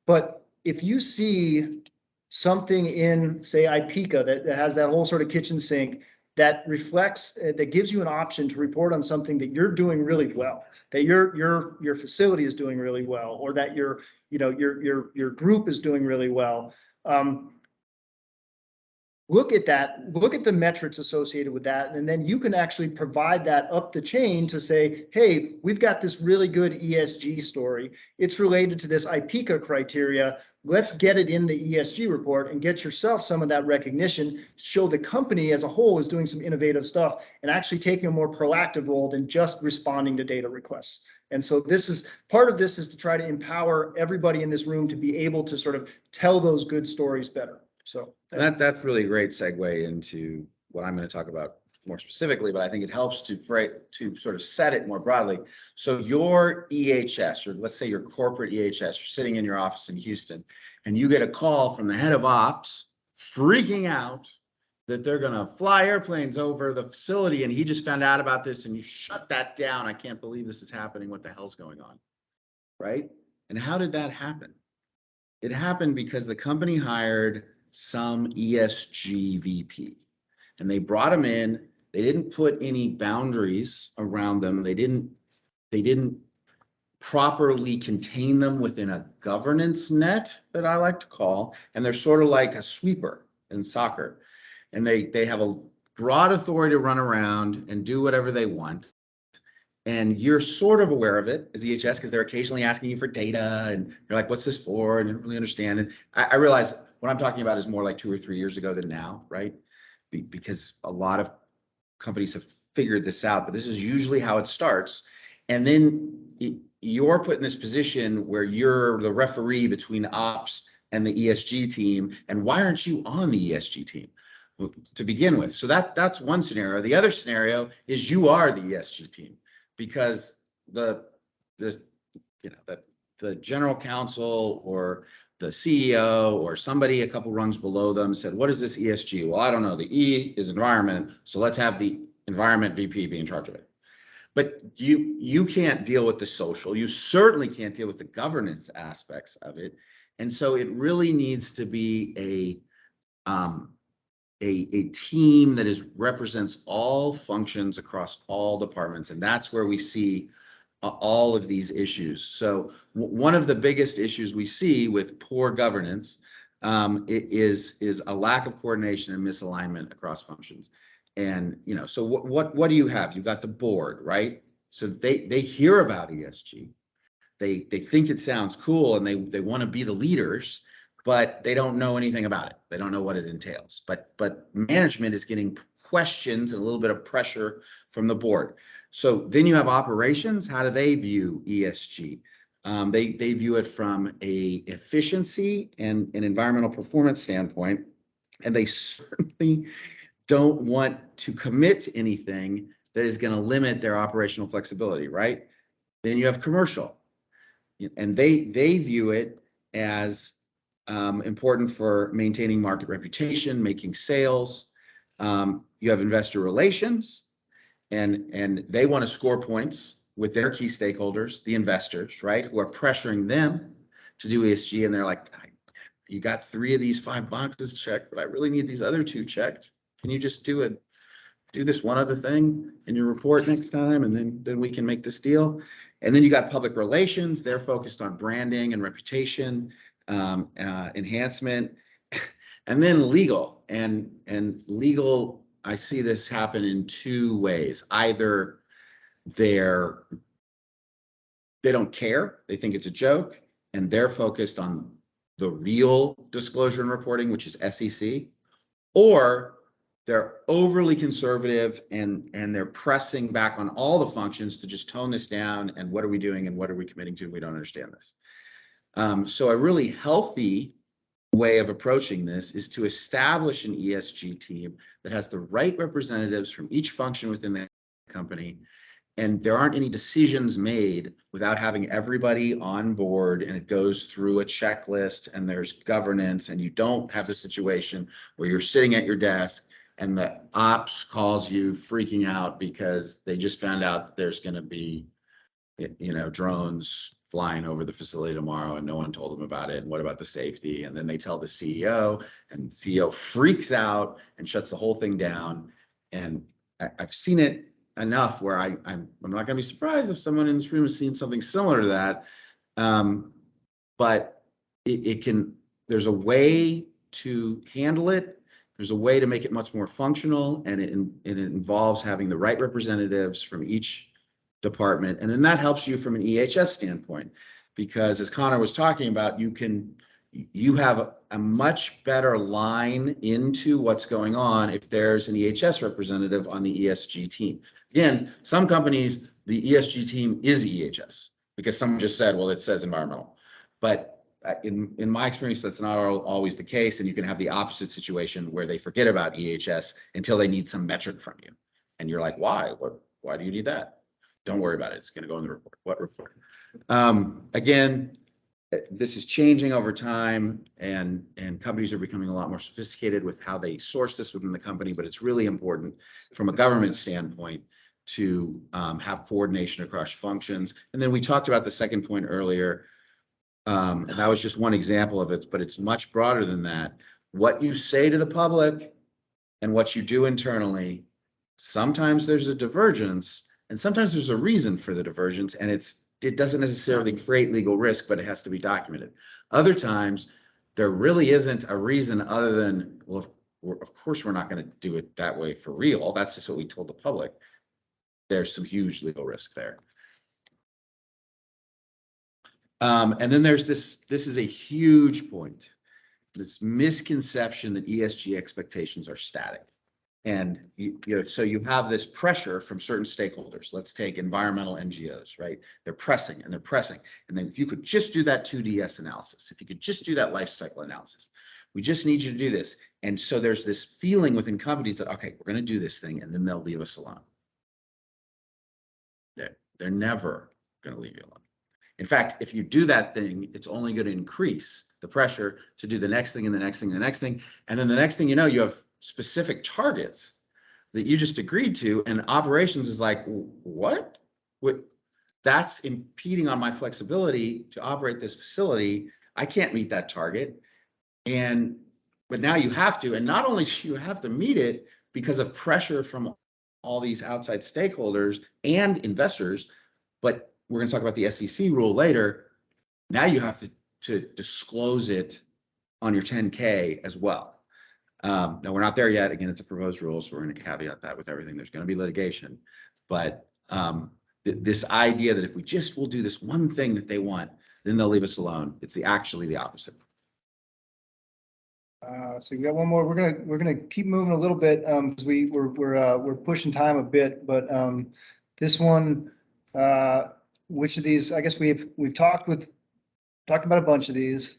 Speaker 1: but if you see something in, say, IPCA that has that whole sort of kitchen sink, that reflects, that gives you an option to report on something that you're doing really well, that your facility is doing really well, or that your group is doing really well. Look at that, look at the metrics associated with that, and then you can actually provide that up the chain to say, hey, we've got this really good ESG story. It's related to this IPCA criteria. Let's get it in the ESG report and get yourself some of that recognition, show the company as a whole is doing some innovative stuff and actually taking a more proactive role than just responding to data requests. And so this is part of this, is to try to empower everybody in this room to be able to sort of tell those good stories better. So
Speaker 3: that's really a great segue into what I'm going to talk about more specifically, but I think it helps to sort of set it more broadly. So your EHS, or let's say your corporate EHS, you're sitting in your office in Houston, and you get a call from the head of ops freaking out that they're going to fly airplanes over the facility, and he just found out about this, and you shut that down. I can't believe this is happening. What the hell's going on? Right? And how did that happen? It happened because the company hired some ESG VP, and they brought him in. They didn't put any boundaries around them. They didn't properly contain them within a governance net that I like to call, and they're sort of like a sweeper in soccer, and they have a broad authority to run around and do whatever they want. And you're sort of aware of it as EHS because they're occasionally asking you for data, and you're like, what's this for? And you don't really understand it. I realize what I'm talking about is more like 2 or 3 years ago than now, right? Because a lot of companies have figured this out, but this is usually how it starts. And then you're put in this position where you're the referee between ops and the ESG team. And why aren't you on the ESG team to begin with? So that's one scenario. The other scenario is you are the ESG team, because the general counsel or the CEO or somebody a couple rungs below them said, what is this ESG? Well, I don't know. The E is environment, so let's have the environment VP be in charge of it. But you can't deal with the social. You certainly can't deal with the governance aspects of it. And so it really needs to be a team that represents all functions across all departments. And that's where we see all of these issues. So one of the biggest issues we see with poor governance is a lack of coordination and misalignment across functions. And so what do you have? You've got the board, right? So they hear about ESG, they think it sounds cool, and they want to be the leaders, but they don't know anything about it. They don't know what it entails. But management is getting questions and a little bit of pressure from the board. So then you have operations. How do they view ESG? They view it from a efficiency and an environmental performance standpoint, and they certainly don't want to commit to anything that is going to limit their operational flexibility, right? Then you have commercial, and they view it as important for maintaining market reputation, making sales. You have investor relations, and they want to score points with their key stakeholders, the investors, right, who are pressuring them to do ESG, and they're like, you got 3 of these 5 boxes checked, but I really need these other 2 checked. Can you just do this one other thing in your report next time, and then we can make this deal? And then you got public relations. They're focused on branding and reputation enhancement. And then legal, and legal, I see this happen in 2 ways. Either they don't care, they think it's a joke, and they're focused on the real disclosure and reporting, which is SEC, or they're overly conservative and they're pressing back on all the functions to just tone this down. And what are we doing and what are we committing to? We don't understand this. So a really healthy way of approaching this is to establish an ESG team that has the right representatives from each function within the company. And there aren't any decisions made without having everybody on board, and it goes through a checklist and there's governance, and you don't have a situation where you're sitting at your desk and the ops calls you freaking out because they just found out that there's going to be, drones flying over the facility tomorrow and no one told them about it. And what about the safety? And then they tell the CEO, and the CEO freaks out and shuts the whole thing down. And I've seen it enough where I'm not gonna be surprised if someone in this room has seen something similar to that. But it can, there's a way to handle it. There's a way to make it much more functional, and it involves having the right representatives from each department. And then that helps you from an EHS standpoint, because as Connor was talking about, you have a much better line into what's going on if there's an EHS representative on the ESG team. Again, some companies, the ESG team is EHS because someone just said, well, it says environmental. But in my experience, that's not always the case. And you can have the opposite situation where they forget about EHS until they need some metric from you. And you're like, why? Why do you need that? Don't worry about it. It's going to go in the report. What report? Again, this is changing over time, and companies are becoming a lot more sophisticated with how they source this within the company. But it's really important from a government standpoint to have coordination across functions. And then we talked about the second point earlier. And that was just one example of it, but it's much broader than that. What you say to the public and what you do internally, sometimes there's a divergence, and sometimes there's a reason for the divergence, and it doesn't necessarily create legal risk, but it has to be documented. Other times, there really isn't a reason other than, well, of course, we're not going to do it that way for real. That's just what we told the public. There's some huge legal risk there. And then there's this is a huge point, this misconception that ESG expectations are static. And so you have this pressure from certain stakeholders. Let's take environmental NGOs, right? They're pressing and they're pressing. And then if you could just do that 2DS analysis, if you could just do that life cycle analysis, we just need you to do this. And so there's this feeling within companies that, okay, we're going to do this thing, and then they'll leave us alone. They're never going to leave you alone. In fact, if you do that thing, it's only going to increase the pressure to do the next thing and the next thing and the next thing. And then the next thing you know, you have specific targets that you just agreed to, and operations is like, what? That's impeding on my flexibility to operate this facility. I can't meet that target. But now you have to, and not only do you have to meet it because of pressure from all these outside stakeholders and investors, but we're going to talk about the SEC rule later. Now you have to disclose it on your 10K as well. Now we're not there yet. Again, it's a proposed rule, so we're going to caveat that with everything. There's going to be litigation, but this idea that if we just will do this one thing that they want, then they'll leave us alone. It's actually the opposite.
Speaker 1: So we got one more. We're gonna keep moving a little bit because we're pushing time a bit. But this one, which of these? I guess we've talked about a bunch of these.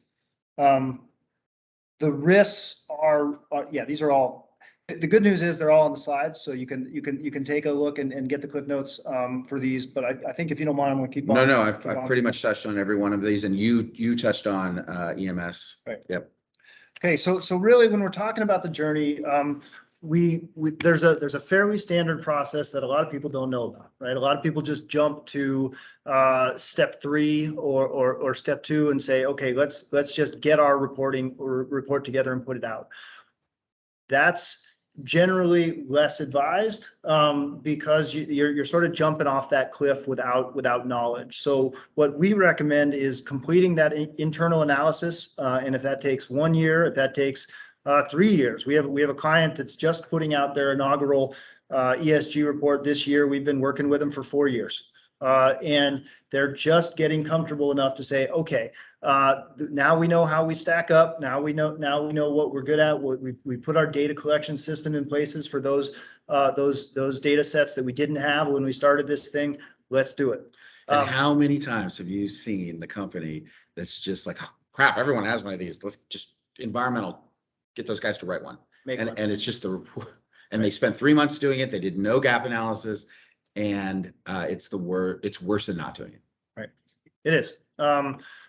Speaker 1: The risks are yeah, these are all. The good news is they're all on the slides, so you can take a look and get the clip notes for these. But I think if you don't mind, I'm gonna keep on.
Speaker 3: No, I've pretty much touched on every one of these, and you touched on EMS.
Speaker 1: Right.
Speaker 3: Yep.
Speaker 1: Okay, so really, when we're talking about the journey, there's a fairly standard process that a lot of people don't know about, right? A lot of people just jump to step 3 or step 2 and say, okay, let's just get our report together and put it out. That's generally less advised because you're sort of jumping off that cliff without knowledge. So what we recommend is completing that internal analysis, and if that takes 1 year, if that takes 3 years, we have a client that's just putting out their inaugural ESG report this year. We've been working with them for 4 years. And they're just getting comfortable enough to say, okay, now we know how we stack up. Now we know what we're good at. We put our data collection system in places for those data sets that we didn't have when we started this thing. Let's do it.
Speaker 3: And how many times have you seen the company that's just like, oh, crap, everyone has one of these. Let's just environmental, get those guys to write one. And it's just the report. And They spent 3 months doing it. They did no gap analysis. And it's worse than not doing it.
Speaker 1: Right. It is.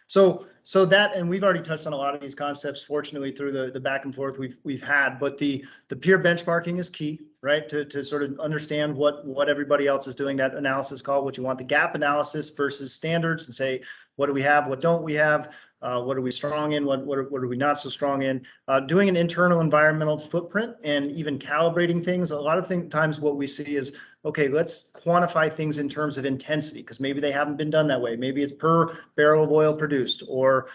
Speaker 1: So that, and we've already touched on a lot of these concepts, fortunately, through the back and forth we've had, but the peer benchmarking is key, right? To sort of understand what everybody else is doing, that analysis called, what you want, the gap analysis versus standards, and say, what do we have? What don't we have? What are we strong in? What are we not so strong in? Doing an internal environmental footprint and even calibrating things. A lot of times what we see is, okay, let's quantify things in terms of intensity, because maybe they haven't been done that way. Maybe it's per barrel of oil produced, or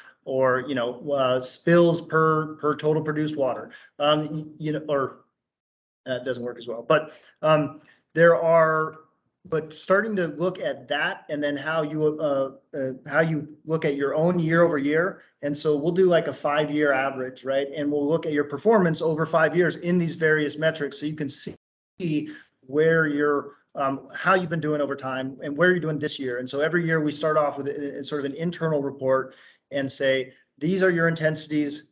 Speaker 1: spills per total produced water. Or that doesn't work as well. But but starting to look at that, and then how you look at your own year over year. And so we'll do like a 5-year average, right? And we'll look at your performance over 5 years in these various metrics, so you can see where you're, how you've been doing over time and where you're doing this year. And so every year we start off with sort of an internal report and say, these are your intensities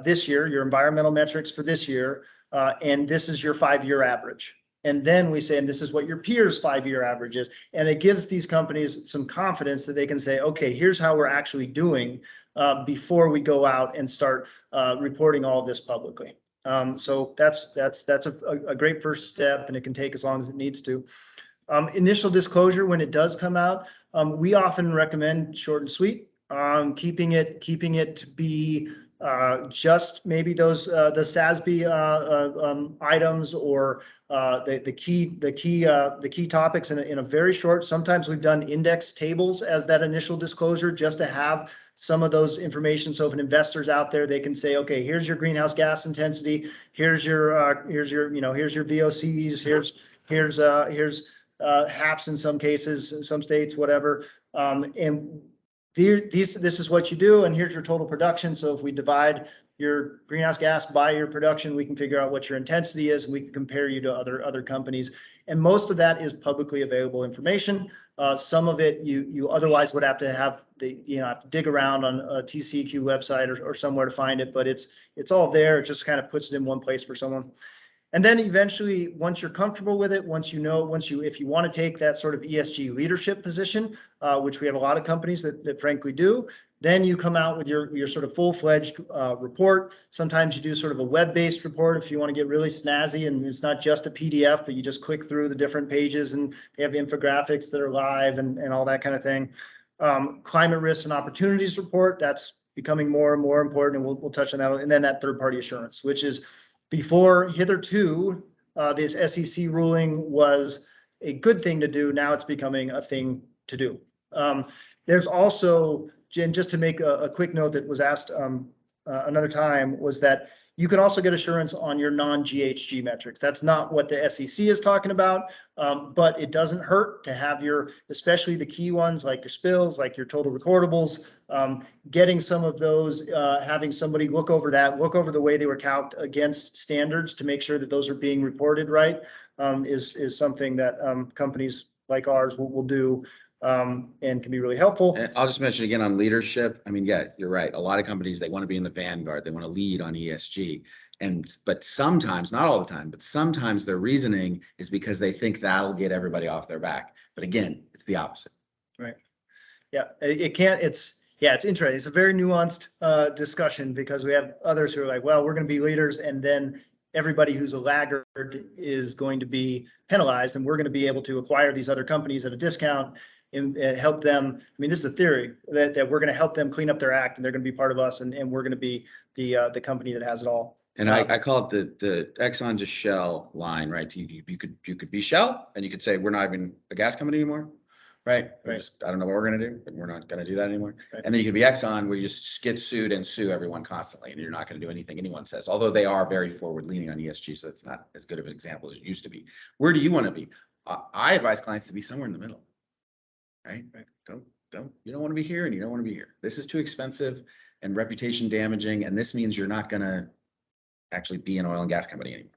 Speaker 1: this year, your environmental metrics for this year, and this is your 5-year average. And then we say, and this is what your peers' 5-year average is. And it gives these companies some confidence that they can say, okay, here's how we're actually doing before we go out and start reporting all of this publicly. So that's a great first step, and it can take as long as it needs to. Initial disclosure, when it does come out, we often recommend short and sweet, keeping it to be just maybe those the SASB items, or the key topics in a very short. Sometimes we've done index tables as that initial disclosure, just to have some of those information. So if an investor's out there, they can say, okay, here's your greenhouse gas intensity, here's your VOCs, here's HAPs in some cases, in some states, whatever, and this is what you do, and here's your total production. So if we divide your greenhouse gas by your production, we can figure out what your intensity is, and we can compare you to other companies. And most of that is publicly available information. Some of it you otherwise would have to have have to dig around on a TCEQ website or somewhere to find it, but it's all there. It just kind of puts it in one place for someone. And then eventually, once you're comfortable with it, if you want to take that sort of ESG leadership position, which we have a lot of companies that frankly do, then you come out with your sort of full-fledged report. Sometimes you do sort of a web-based report if you want to get really snazzy, and it's not just a PDF, but you just click through the different pages, and they have infographics that are live and all that kind of thing. Climate risks and opportunities report, that's becoming more and more important, and we'll touch on that. And then that third-party assurance, which is, before, hitherto, this SEC ruling was a good thing to do. Now it's becoming a thing to do. There's also, Jen, just to make a quick note that was asked another time, was that you can also get assurance on your non-GHG metrics. That's not what the SEC is talking about, but it doesn't hurt to have especially the key ones, like your spills, like your total recordables, getting some of those, having somebody look over the way they were calc'd against standards to make sure that those are being reported right, is something that companies like ours will do, and can be really helpful.
Speaker 3: And I'll just mention again on leadership. I mean, yeah, you're right. A lot of companies, they want to be in the vanguard. They want to lead on ESG. But sometimes, not all the time, but sometimes their reasoning is because they think that'll get everybody off their back. But again, it's the opposite.
Speaker 1: Right. Yeah, it's interesting. It's a very nuanced discussion, because we have others who are like, well, we're going to be leaders, and then everybody who's a laggard is going to be penalized, and we're going to be able to acquire these other companies at a discount and help them. I mean, this is a theory that we're going to help them clean up their act, and they're going to be part of us, and we're going to be the company that has it all.
Speaker 3: And I call it the Exxon to Shell line, right? You could be Shell, and you could say, we're not even a gas company anymore, right?
Speaker 1: Right.
Speaker 3: I don't know what we're going to do, but we're not going to do that anymore.
Speaker 1: Right.
Speaker 3: And then you could be Exxon, where you just get sued and sue everyone constantly, and you're not going to do anything anyone says, although they are very forward leaning on ESG. So it's not as good of an example as it used to be. Where do you want to be? I advise clients to be somewhere in the middle, right? You don't want to be here, and you don't want to be here. This is too expensive and reputation damaging. And this means you're not going to actually be an oil and gas company anymore,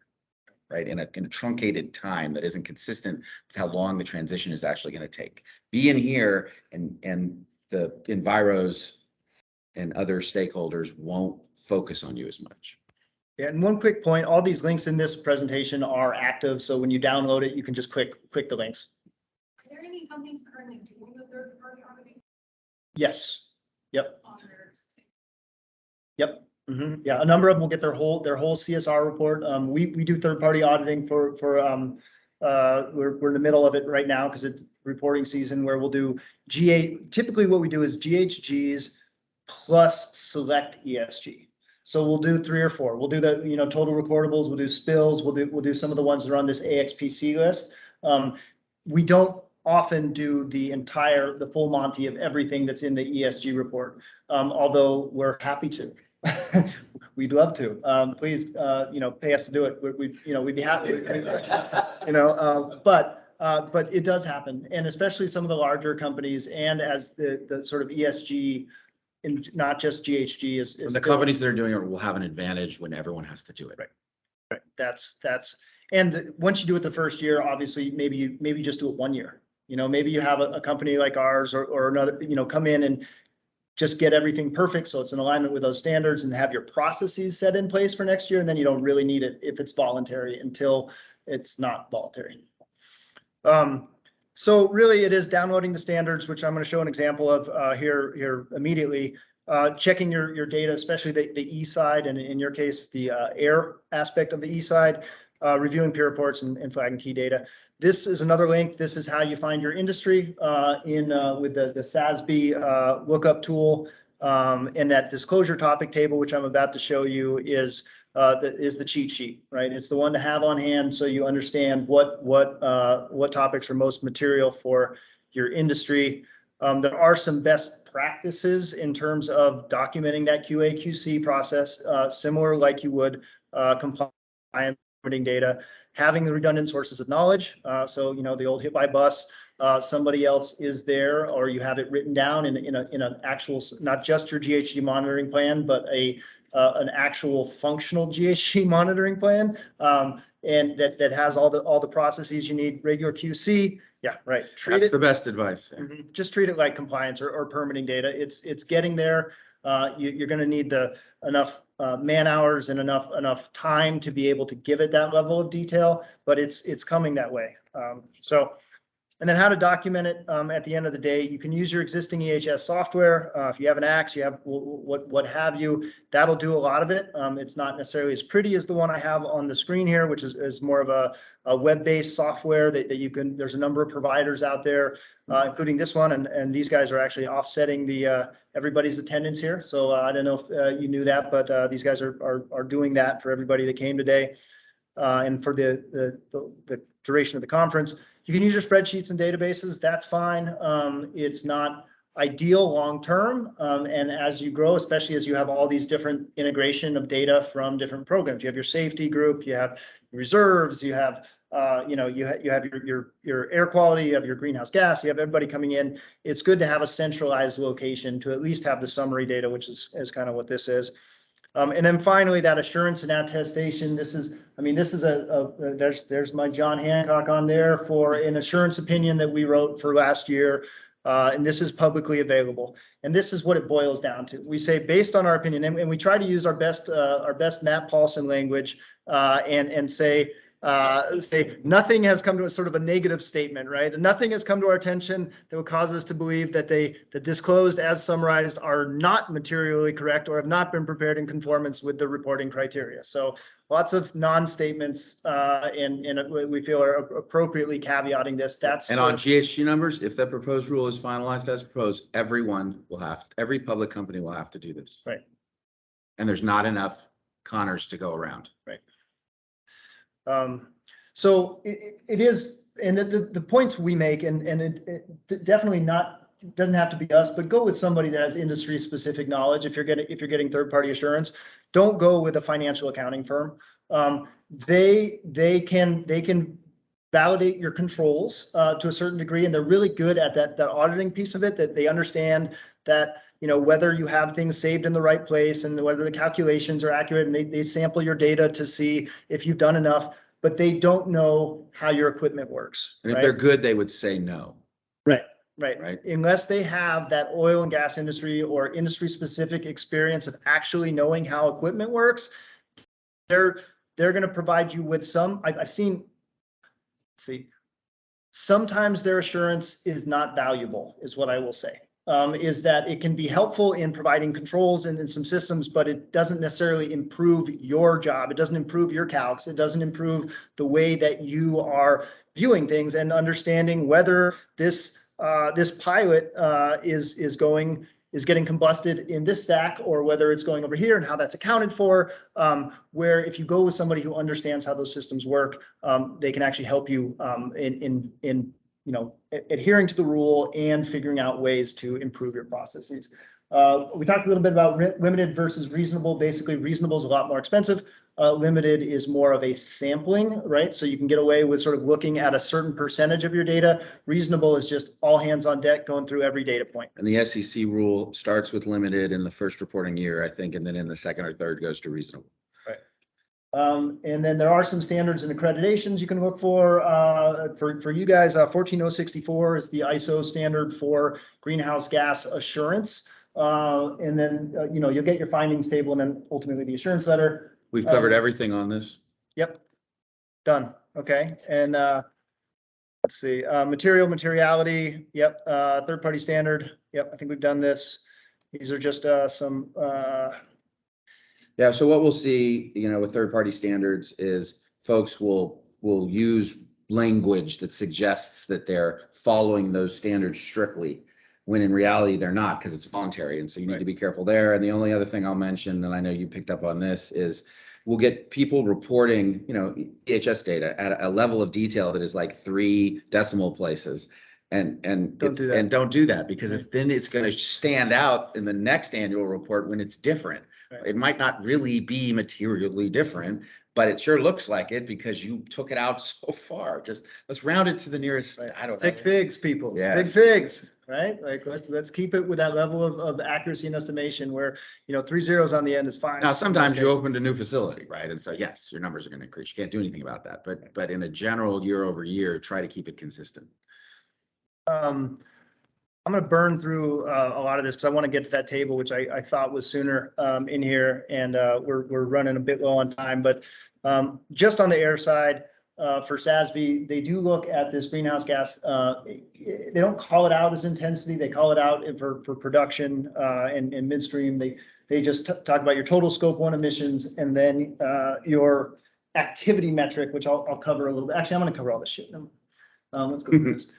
Speaker 3: right? In a truncated time that isn't consistent with how long the transition is actually going to take. Be in here, and the enviros and other stakeholders won't focus on you as much.
Speaker 1: Yeah, and one quick point, all these links in this presentation are active, so when you download it, you can just click the links.
Speaker 4: Are there any companies currently doing the third-party auditing?
Speaker 1: Yes. Yep. Yep. Yeah, a number of them will get their whole CSR report. We do third-party auditing for we're in the middle of it right now because it's reporting season where we'll do typically what we do is GHGs plus select ESG. So we'll do 3 or 4. We'll do the, total recordables, we'll do spills, we'll do some of the ones that are on this AXPC list. We don't often do the full Monty of everything that's in the ESG report, although we're happy to. We'd love to. Please, pay us to do it. We'd be happy. But it does happen, and especially some of the larger companies, and as the sort of ESG, and not just GHG is
Speaker 3: The companies that are doing it will have an advantage when everyone has to do it.
Speaker 1: Right. And once you do it the first year, obviously, maybe you just do it 1 year. Maybe you have a company like ours or another, come in and just get everything perfect. So it's in alignment with those standards and have your processes set in place for next year. And then you don't really need it if it's voluntary until it's not voluntary. So really it is downloading the standards, which I'm going to show an example of here immediately. Checking your data, especially the E side, and in your case, the air aspect of the E side, reviewing peer reports and flagging key data. This is another link. This is how you find your industry with the SASB lookup tool, and that disclosure topic table, which I'm about to show you, is the cheat sheet, right? It's the one to have on hand so you understand what topics are most material for your industry. There are some best practices in terms of documenting that QA/QC process, similar like you would compliance data, having the redundant sources of knowledge. So the old hit by bus, somebody else is there, or you have it written down in an actual, not just your GHG monitoring plan, but an actual functional GHG monitoring plan, and that has all the processes you need. Regular QC, yeah, right.
Speaker 3: That's the best advice.
Speaker 1: Just treat it like compliance or permitting data. It's getting there. You're going to need enough man hours and enough time to be able to give it that level of detail, but it's coming that way. And then how to document it at the end of the day. You can use your existing EHS software. If you have an Axe, you have what have you, that'll do a lot of it. It's not necessarily as pretty as the one I have on the screen here, which is more of a web-based software that you can, there's a number of providers out there, including this one. And these guys are actually offsetting everybody's attendance here. So I don't know if you knew that, but these guys are doing that for everybody that came today. And for the duration of the conference. You can use your spreadsheets and databases. That's fine. It's not ideal long-term. And as you grow, especially as you have all these different integration of data from different programs, you have your safety group, you have reserves, you have, you have your air quality, you have your greenhouse gas, you have everybody coming in. It's good to have a centralized location to at least have the summary data, which is kind of what this is. And then finally, that assurance and attestation. This is there's my John Hancock on there for an assurance opinion that we wrote for last year. And this is publicly available. And this is what it boils down to. We say, based on our opinion, and we try to use our best Matt Paulson language, and say nothing has come to a sort of a negative statement, right? Nothing has come to our attention that would cause us to believe that the disclosed as summarized are not materially correct or have not been prepared in conformance with the reporting criteria. So lots of non-statements, and we feel are appropriately caveating this.
Speaker 3: And on GHG numbers, if the proposed rule is finalized as proposed, every public company will have to do this.
Speaker 1: Right.
Speaker 3: And there's not enough Connors to go around.
Speaker 1: Right. So it is, and the points we make, and it definitely doesn't have to be us, but go with somebody that has industry specific knowledge. If you're getting third-party assurance, don't go with a financial accounting firm. They can validate your controls to a certain degree, and they're really good at that auditing piece of it, that they understand that, whether you have things saved in the right place and whether the calculations are accurate, and they sample your data to see if you've done enough, but they don't know how your equipment works.
Speaker 3: And if they're good, they would say no.
Speaker 1: Right. Unless they have that oil and gas industry or industry specific experience of actually knowing how equipment works, they're going to provide you with some, I've seen, sometimes their assurance is not valuable, is what I will say. is that it can be helpful in providing controls and in some systems, but it doesn't necessarily improve your job. It doesn't improve your calcs. It doesn't improve the way that you are viewing things and understanding whether this pilot is getting combusted in this stack or whether it's going over here and how that's accounted for. Where if you go with somebody who understands how those systems work, they can actually help you in adhering to the rule and figuring out ways to improve your processes. We talked a little bit about limited versus reasonable. Basically, reasonable is a lot more expensive. Limited is more of a sampling, right? So you can get away with sort of looking at a certain percentage of your data. Reasonable is just all hands on deck going through every data point.
Speaker 3: And the SEC rule starts with limited in the first reporting year, I think, and then in the second or third goes to reasonable.
Speaker 1: And then there are some standards and accreditations you can look for you guys. 14064 is the ISO standard for greenhouse gas assurance. And then, you'll get your findings table and then ultimately the assurance letter.
Speaker 3: We've covered everything on this.
Speaker 1: Yep. Done. Okay. And let's see, materiality. Yep. Third-party standard. Yep. I think we've done this. These are just some
Speaker 3: Yeah, so what we'll see, with third-party standards is folks will use language that suggests that they're following those standards strictly, when in reality they're not, because it's voluntary. And so you need to be careful there. And the only other thing I'll mention, and I know you picked up on this, is we'll get people reporting, EHS data at a level of detail that is like 3 decimal places. And don't do that because then it's going to stand out in the next annual report when it's different. It might not really be materially different, but it sure looks like it because you took it out so far. Just let's round it to the nearest. I don't know.
Speaker 1: Stick figs, people.
Speaker 3: Yeah.
Speaker 1: Stick figs, right? Like let's keep it with that level of accuracy and estimation where 3 zeros on the end is fine.
Speaker 3: Now, sometimes you opened a new facility, right? And so yes, your numbers are going to increase. You can't do anything about that. But in a general year over year, try to keep it consistent.
Speaker 1: I'm going to burn through a lot of this because I want to get to that table, which I thought was sooner in here, and we're running a bit low on time. But just on the air side, for SASB, they do look at this greenhouse gas. They don't call it out as intensity. They call it out for production and midstream. They just talk about your total scope 1 emissions and then your activity metric, which I'll cover a little bit. Actually, I'm going to cover all this shit. Let's go through this.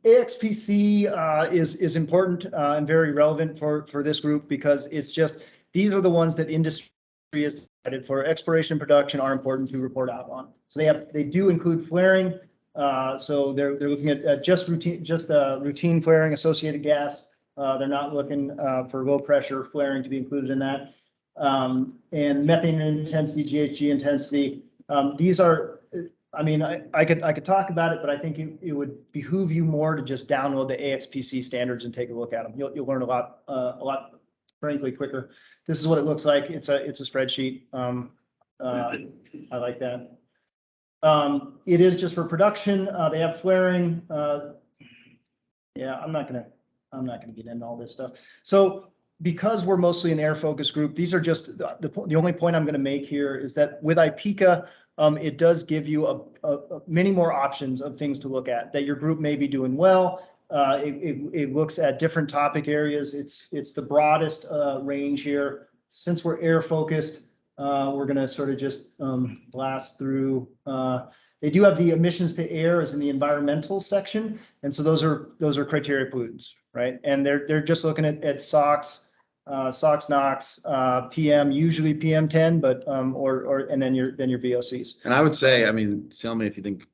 Speaker 1: AXPC is important and very relevant for this group because it's just, these are the ones that industry has decided for exploration and production are important to report out on. So they do include flaring. So they're looking at just routine flaring associated gas. They're not looking for low pressure flaring to be included in that. And methane intensity, GHG intensity. These are, I could talk about it, but I think it would behoove you more to just download the AXPC standards and take a look at them. You'll learn a lot, frankly, quicker. This is what it looks like. It's a spreadsheet. I like that. It is just for production. They have flaring. Yeah, I'm not gonna get into all this stuff. So because we're mostly an air focus group, these are just the only point I'm going to make here is that with IPCA, it does give you many more options of things to look at that your group may be doing well. It looks at different topic areas. It's the broadest range here. Since we're air focused, we're going to sort of just blast through. They do have the emissions to air as in the environmental section, and so those are criteria pollutants, right? And they're just looking at SOx, NOx, PM, usually PM10, but and then your VOCs.
Speaker 3: And I would say, tell me if you think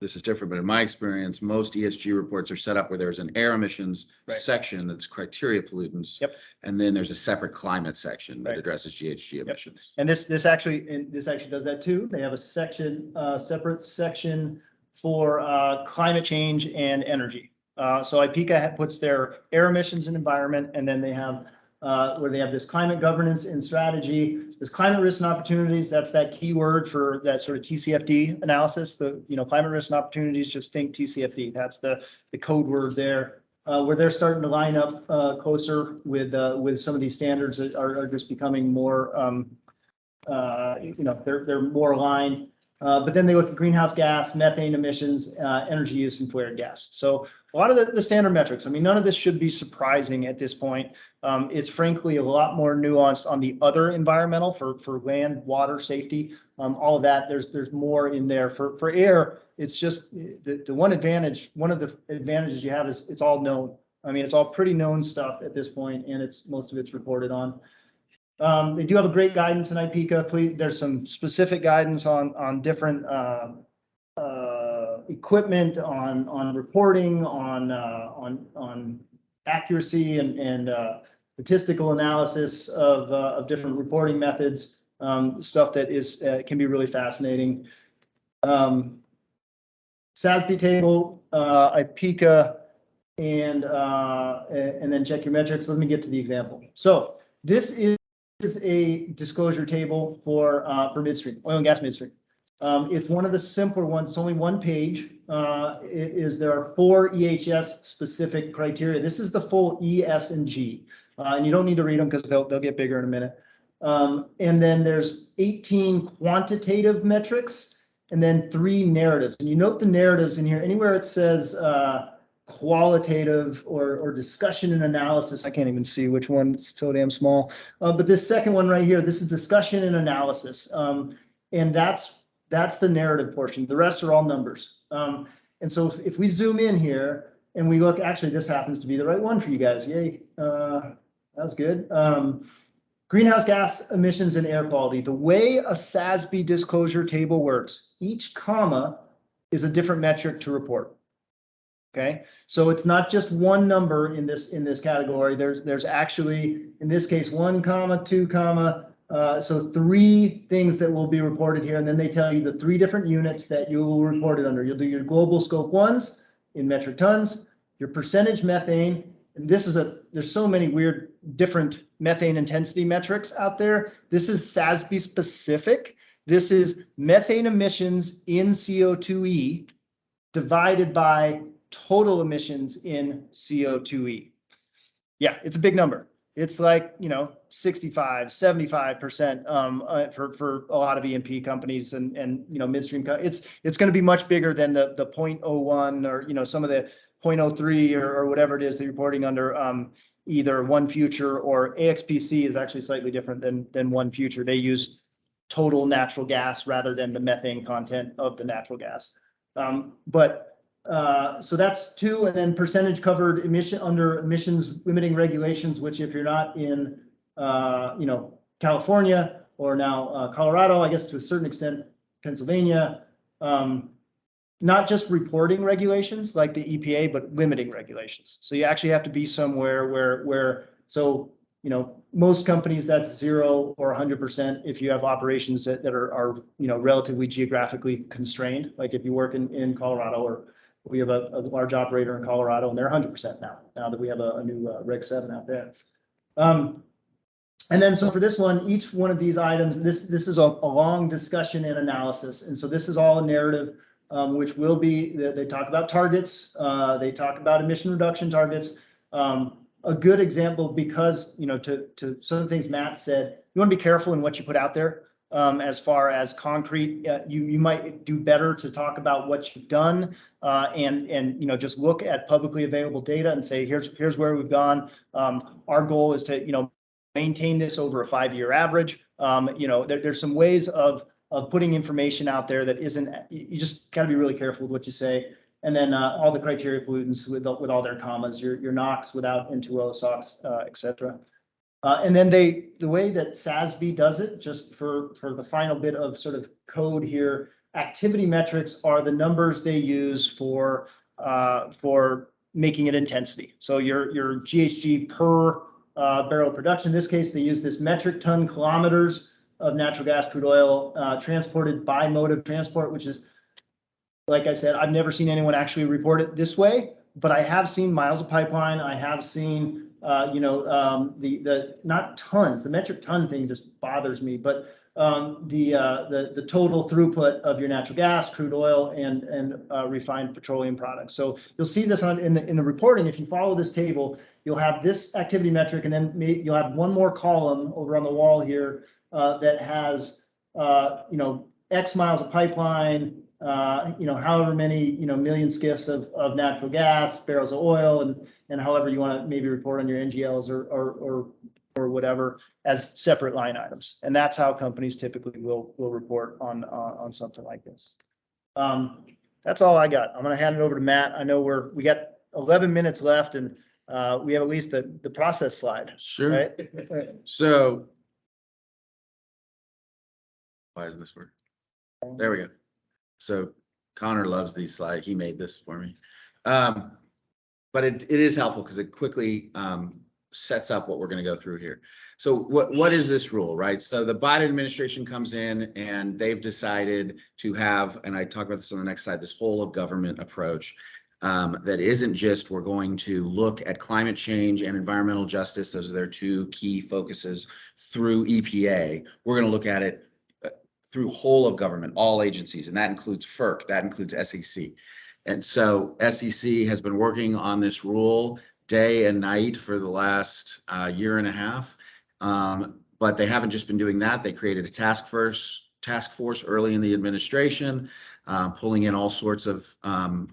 Speaker 3: this is different, but in my experience, most ESG reports are set up where there's an air emissions section that's criteria pollutants.
Speaker 1: Yep.
Speaker 3: And then there's a separate climate section that addresses GHG emissions.
Speaker 1: And this actually does that too. They have a separate section for climate change and energy. So IPCA puts their air emissions and environment, and then they have where they have this climate governance and strategy. There's climate risks and opportunities. That's that keyword for that sort of TCFD analysis. The climate risks and opportunities. Just think TCFD. That's the code word there. Where they're starting to line up closer with some of these standards that are just becoming more. They're more aligned. But then they look at greenhouse gas, methane emissions, energy use, and flared gas. So a lot of the standard metrics. I mean, none of this should be surprising at this point. It's frankly a lot more nuanced on the other environmental for land, water, safety, all of that. There's more in there. For air, it's just the one advantage. One of the advantages you have is it's all known. I mean, it's all pretty known stuff at this point, and most of it's reported on. They do have a great guidance in IPCA. Please, there's some specific guidance on different equipment, on reporting, on accuracy and statistical analysis of different reporting methods. Stuff that can be really fascinating. SASB table, IPCA, and then check your metrics. Let me get to the example. So this is a disclosure table for midstream, oil and gas midstream. It's one of the simpler ones. It's only one page. There are 4 EHS specific criteria. This is the full E, S, and G, and you don't need to read them because they'll get bigger in a minute. And then there's 18 quantitative metrics, and then 3 narratives. And you note the narratives in here. Anywhere it says qualitative or discussion and analysis. I can't even see which one, it's so damn small. But this second one right here, this is discussion and analysis. And that's the narrative portion. The rest are all numbers. And so if we zoom in here and we look, actually this happens to be the right one for you guys. Yay. That's good. Greenhouse gas emissions and air quality. The way a SASB disclosure table works, each comma is a different metric to report. Okay, so it's not just one number in this category. There's actually, in this case, 1 comma, 2 comma, so 3 things that will be reported here, and then they tell you the 3 different units that you will report it under. You'll do your global scope 1s in metric tons, your percentage methane, and there's so many weird different methane intensity metrics out there. This is SASB specific. This is methane emissions in CO2e divided by total emissions in CO2e. Yeah, it's a big number. It's like, 65, 75% for a lot of E&P companies and midstream. It's going to be much bigger than the 0.01 or, some of the 0.03 or whatever it is they're reporting under either One Future or AXPC is actually slightly different than One Future. They use total natural gas rather than the methane content of the natural gas. So that's 2, and then percentage covered emission under emissions limiting regulations, which if you're not in, California or now Colorado, I guess to a certain extent, Pennsylvania, not just reporting regulations like the EPA, but limiting regulations. So you actually have to be somewhere where most companies that's 0 or 100% if you have operations that are relatively geographically constrained. Like if you work in Colorado, or we have a large operator in Colorado and they're 100% now that we have a new Reg 7 out there. And then so for this one, each one of these items, this is a long discussion and analysis. And so this is all a narrative, which will be, they talk about targets, they talk about emission reduction targets. A good example, because, to some of the things Matt said, you want to be careful in what you put out there. As far as concrete, you might do better to talk about what you've done and just look at publicly available data and say, here's where we've gone. Our goal is to, maintain this over a 5-year average. There's some ways of putting information out there that isn't, you just got to be really careful with what you say. And then all the criteria pollutants with all their commas, your NOx without N2O, SOx, et cetera. And then the way that SASB does it, just for the final bit of sort of code here, activity metrics are the numbers they use for making it intensity. So your GHG per barrel of production. In this case, they use this metric ton kilometers of natural gas, crude oil transported by mode of transport, which is, like I said, I've never seen anyone actually report it this way, but I have seen miles of pipeline. I have seen, the not tons, the metric ton thing just bothers me, but the total throughput of your natural gas, crude oil, and refined petroleum products. So you'll see this in the reporting. If you follow this table, you'll have this activity metric, and then you'll have one more column over on the wall here that has, X miles of pipeline, however many, million skiffs of natural gas, barrels of oil, and however you want to maybe report on your NGLs or whatever as separate line items. And that's how companies typically will report on something like this. That's all I got. I'm going to hand it over to Matt. I know we got 11 minutes left, and we have at least the process slide.
Speaker 3: Sure.
Speaker 1: Right?
Speaker 3: So why isn't this work? There we go. So Connor loves these slides. He made this for me. But it is helpful because it quickly sets up what we're going to go through here. So what is this rule, right? So the Biden administration comes in and they've decided to have, and I talk about this on the next slide, this whole of government approach that isn't just we're going to look at climate change and environmental justice. Those are their two key focuses through EPA. We're going to look at it through whole of government, all agencies, and that includes FERC, that includes SEC. And so SEC has been working on this rule day and night for the last year and a half. But they haven't just been doing that. They created a task force early in the administration, pulling in all sorts of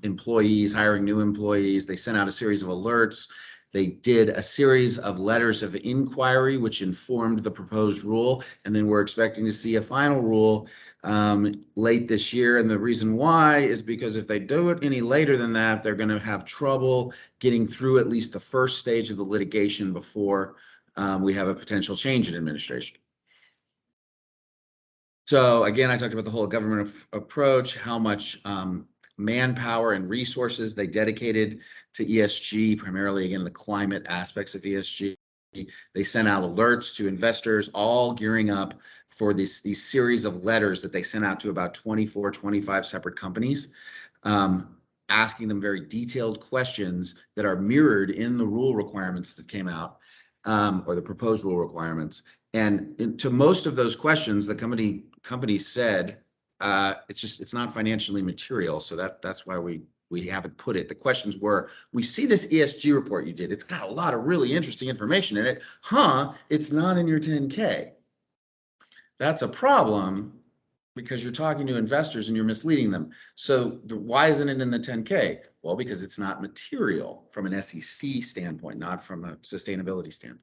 Speaker 3: employees, hiring new employees. They sent out a series of alerts. They did a series of letters of inquiry, which informed the proposed rule. And then we're expecting to see a final rule late this year. And the reason why is because if they do it any later than that, they're going to have trouble getting through at least the first stage of the litigation before we have a potential change in administration. So again, I talked about the whole government approach, how much manpower and resources they dedicated to ESG, primarily, again, the climate aspects of ESG. They sent out alerts to investors, all gearing up for these series of letters that they sent out to about 24, 25 separate companies, asking them very detailed questions that are mirrored in the rule requirements that came out, or the proposed rule requirements. And to most of those questions, the company said, it's not financially material. So that's why we haven't put it. The questions were, we see this ESG report you did. It's got a lot of really interesting information in it. It's not in your 10K. That's a problem because you're talking to investors and you're misleading them. So why isn't it in the 10K? Well, because it's not material from an SEC standpoint, not from a sustainability standpoint.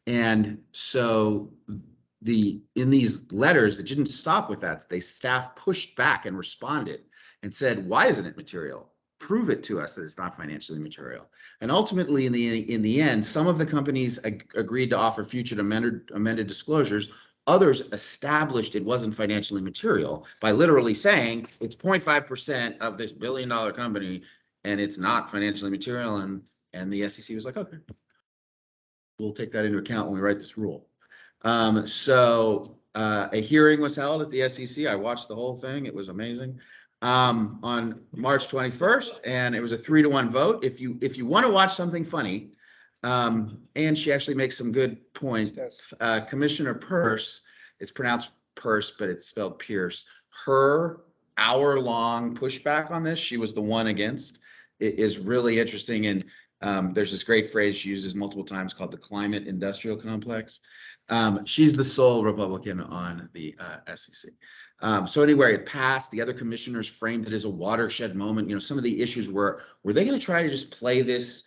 Speaker 3: And so in these letters, it didn't stop with that. Staff pushed back and responded and said, why isn't it material? Prove it to us that it's not financially material. And ultimately, in the end, some of the companies agreed to offer future amended disclosures. Others established it wasn't financially material by literally saying it's 0.5% of this billion-dollar company and it's not financially material. And the SEC was like, okay, we'll take that into account when we write this rule. So a hearing was held at the SEC. I watched the whole thing. It was amazing. On March 21st, and it was a 3-to-1 vote. If you want to watch something funny, and she actually makes some good points. Commissioner Peirce, it's pronounced Peirce, but it's spelled Pierce. Her hour-long pushback on this, she was the one against. It is really interesting, and there's this great phrase she uses multiple times called the climate industrial complex. She's the sole Republican on the SEC. So anyway, it passed. The other commissioners framed it as a watershed moment. Some of the issues were they going to try to just play this,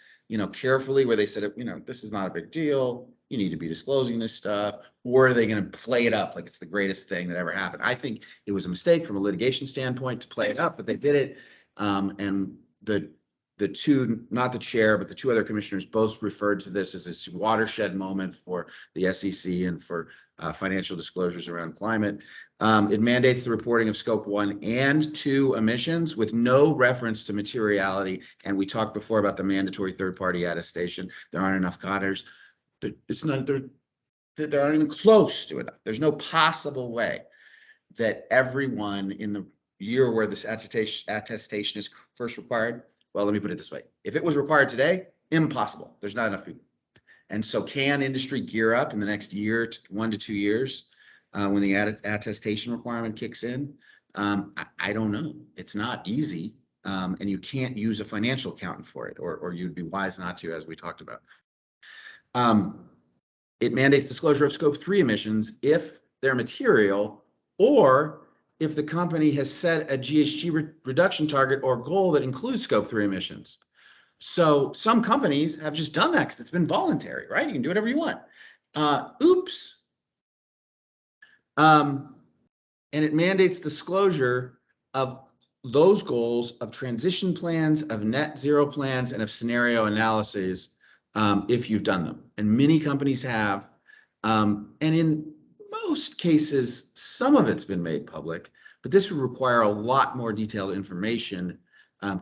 Speaker 3: carefully, where they said, this is not a big deal. You need to be disclosing this stuff. Or are they going to play it up like it's the greatest thing that ever happened? I think it was a mistake from a litigation standpoint to play it up, but they did it. And the two, not the chair, but the two other commissioners both referred to this as this watershed moment for the SEC and for financial disclosures around climate. It mandates the reporting of scope 1 and 2 emissions with no reference to materiality. And we talked before about the mandatory third-party attestation. There aren't enough Connors. There aren't even close to enough. There's no possible way that everyone in the year where this attestation is first required. Well, let me put it this way. If it was required today, impossible. There's not enough people. And so can industry gear up in the next year, 1 to 2 years, when the attestation requirement kicks in? I don't know. It's not easy. And you can't use a financial accountant for it, or you'd be wise not to, as we talked about. It mandates disclosure of scope 3 emissions if they're material or if the company has set a GHG reduction target or goal that includes scope 3 emissions. So some companies have just done that because it's been voluntary, right? You can do whatever you want. Oops. And it mandates disclosure of those goals, of transition plans, of net zero plans, and of scenario analyses if you've done them. And many companies have. And in most cases, some of it's been made public, but this would require a lot more detailed information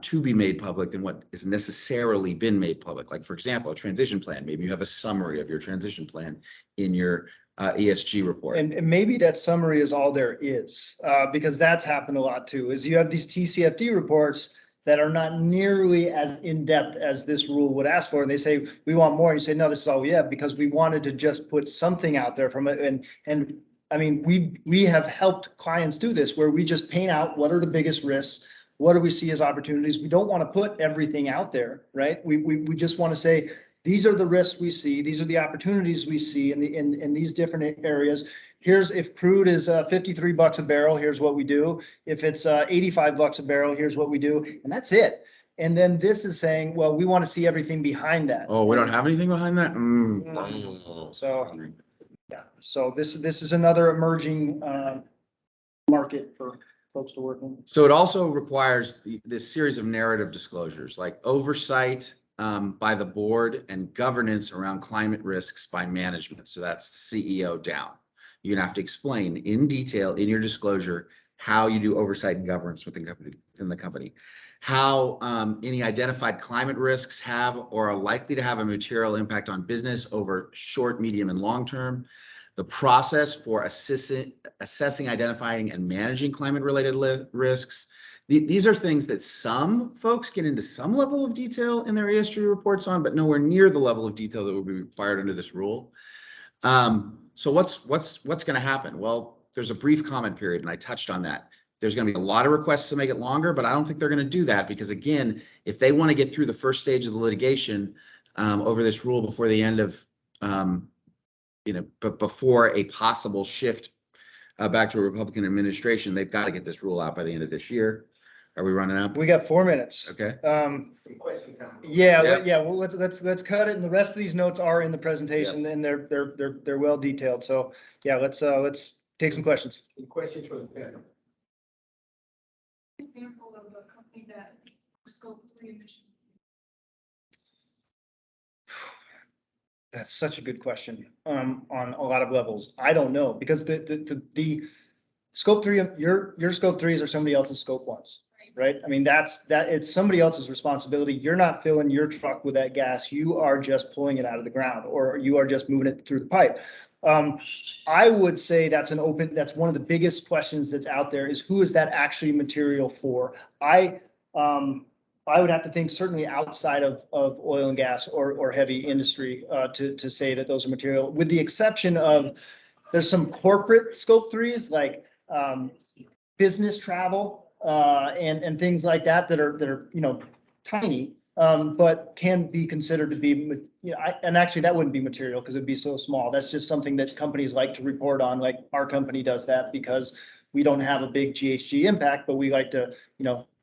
Speaker 3: to be made public than what has necessarily been made public. Like, for example, a transition plan. Maybe you have a summary of your transition plan in your ESG report.
Speaker 1: And maybe that summary is all there is, because that's happened a lot too, is you have these TCFD reports that are not nearly as in-depth as this rule would ask for. And they say, we want more. You say, no, this is all we have, because we wanted to just put something out there from it. And I mean, we have helped clients do this, where we just paint out what are the biggest risks, what do we see as opportunities. We don't want to put everything out there, right? We just want to say, these are the risks we see. These are the opportunities we see in these different areas. Here's, if crude is $53 a barrel, here's what we do. If it's $85 a barrel, here's what we do. And that's it. And then this is saying, well, we want to see everything behind that.
Speaker 3: Oh, we don't have anything behind that?
Speaker 1: So, yeah, so this is another emerging market for folks to work in.
Speaker 3: So it also requires this series of narrative disclosures, like oversight by the board and governance around climate risks by management. So that's the CEO down. You're gonna have to explain in detail in your disclosure how you do oversight and governance within the company, how any identified climate risks have or are likely to have a material impact on business over short, medium, and long term, the process for assessing, identifying, and managing climate-related risks. These are things that some folks get into some level of detail in their ESG reports on, but nowhere near the level of detail that would be required under this rule. So what's going to happen? Well, there's a brief comment period, and I touched on that. There's going to be a lot of requests to make it longer, but I don't think they're going to do that because, again, if they want to get through the first stage of the litigation over this rule before the end of, but before a possible shift back to a Republican administration, they've got to get this rule out by the end of this year. Are we running out?
Speaker 1: We got 4 minutes.
Speaker 3: Okay.
Speaker 1: Yeah. Well, let's cut it. And the rest of these notes are in the presentation, and they're well detailed. So yeah, let's take some questions.
Speaker 2: Any questions for the panel?
Speaker 4: Example of a company that scope 3 emission.
Speaker 1: That's such a good question on a lot of levels. I don't know, because the scope 3, your scope 3s are somebody else's scope 1s. Right? I mean, it's somebody else's responsibility. You're not filling your truck with that gas. You are just pulling it out of the ground, or you are just moving it through the pipe. I would say that's one of the biggest questions that's out there, is who is that actually material for? I would have to think certainly outside of oil and gas or heavy industry to say that those are material, with the exception of there's some corporate scope 3s like business travel. And things like that are tiny, but can be considered to be, and actually that wouldn't be material because it'd be so small. That's just something that companies like to report on. Like our company does that because we don't have a big GHG impact, but we like to,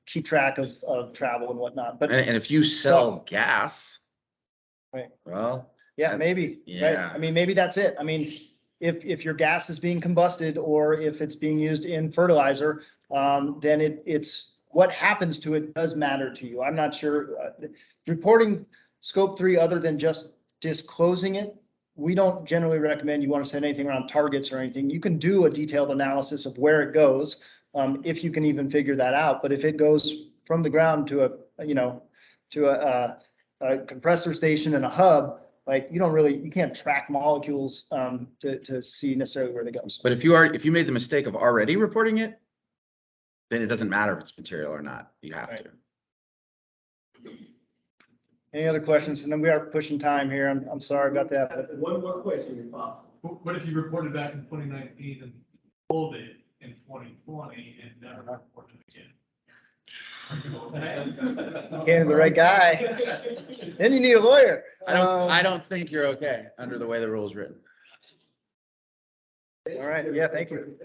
Speaker 1: keep track of travel and whatnot. But
Speaker 3: and if you sell gas,
Speaker 1: right.
Speaker 3: Well,
Speaker 1: yeah, maybe.
Speaker 3: Yeah.
Speaker 1: Right? I mean, maybe that's it. I mean, if your gas is being combusted or if it's being used in fertilizer, then it's what happens to it does matter to you. I'm not sure. Reporting scope 3 other than just disclosing it, we don't generally recommend you want to send anything around targets or anything. You can do a detailed analysis of where it goes, if you can even figure that out. But if it goes from the ground to a compressor station and a hub, like you can't track molecules to see necessarily where they go.
Speaker 3: but if you made the mistake of already reporting it, then it doesn't matter if it's material or not. You have
Speaker 1: Right.
Speaker 3: to.
Speaker 1: Any other questions? And then we are pushing time here. I'm sorry about that. But
Speaker 2: One more question, if possible.
Speaker 5: What if you reported back in 2019 and pulled it in 2020 and never reported again?
Speaker 1: Came to the right guy. Then you need a lawyer.
Speaker 3: I don't think you're okay under the way the rule is written.
Speaker 1: All right. Yeah. Thank you.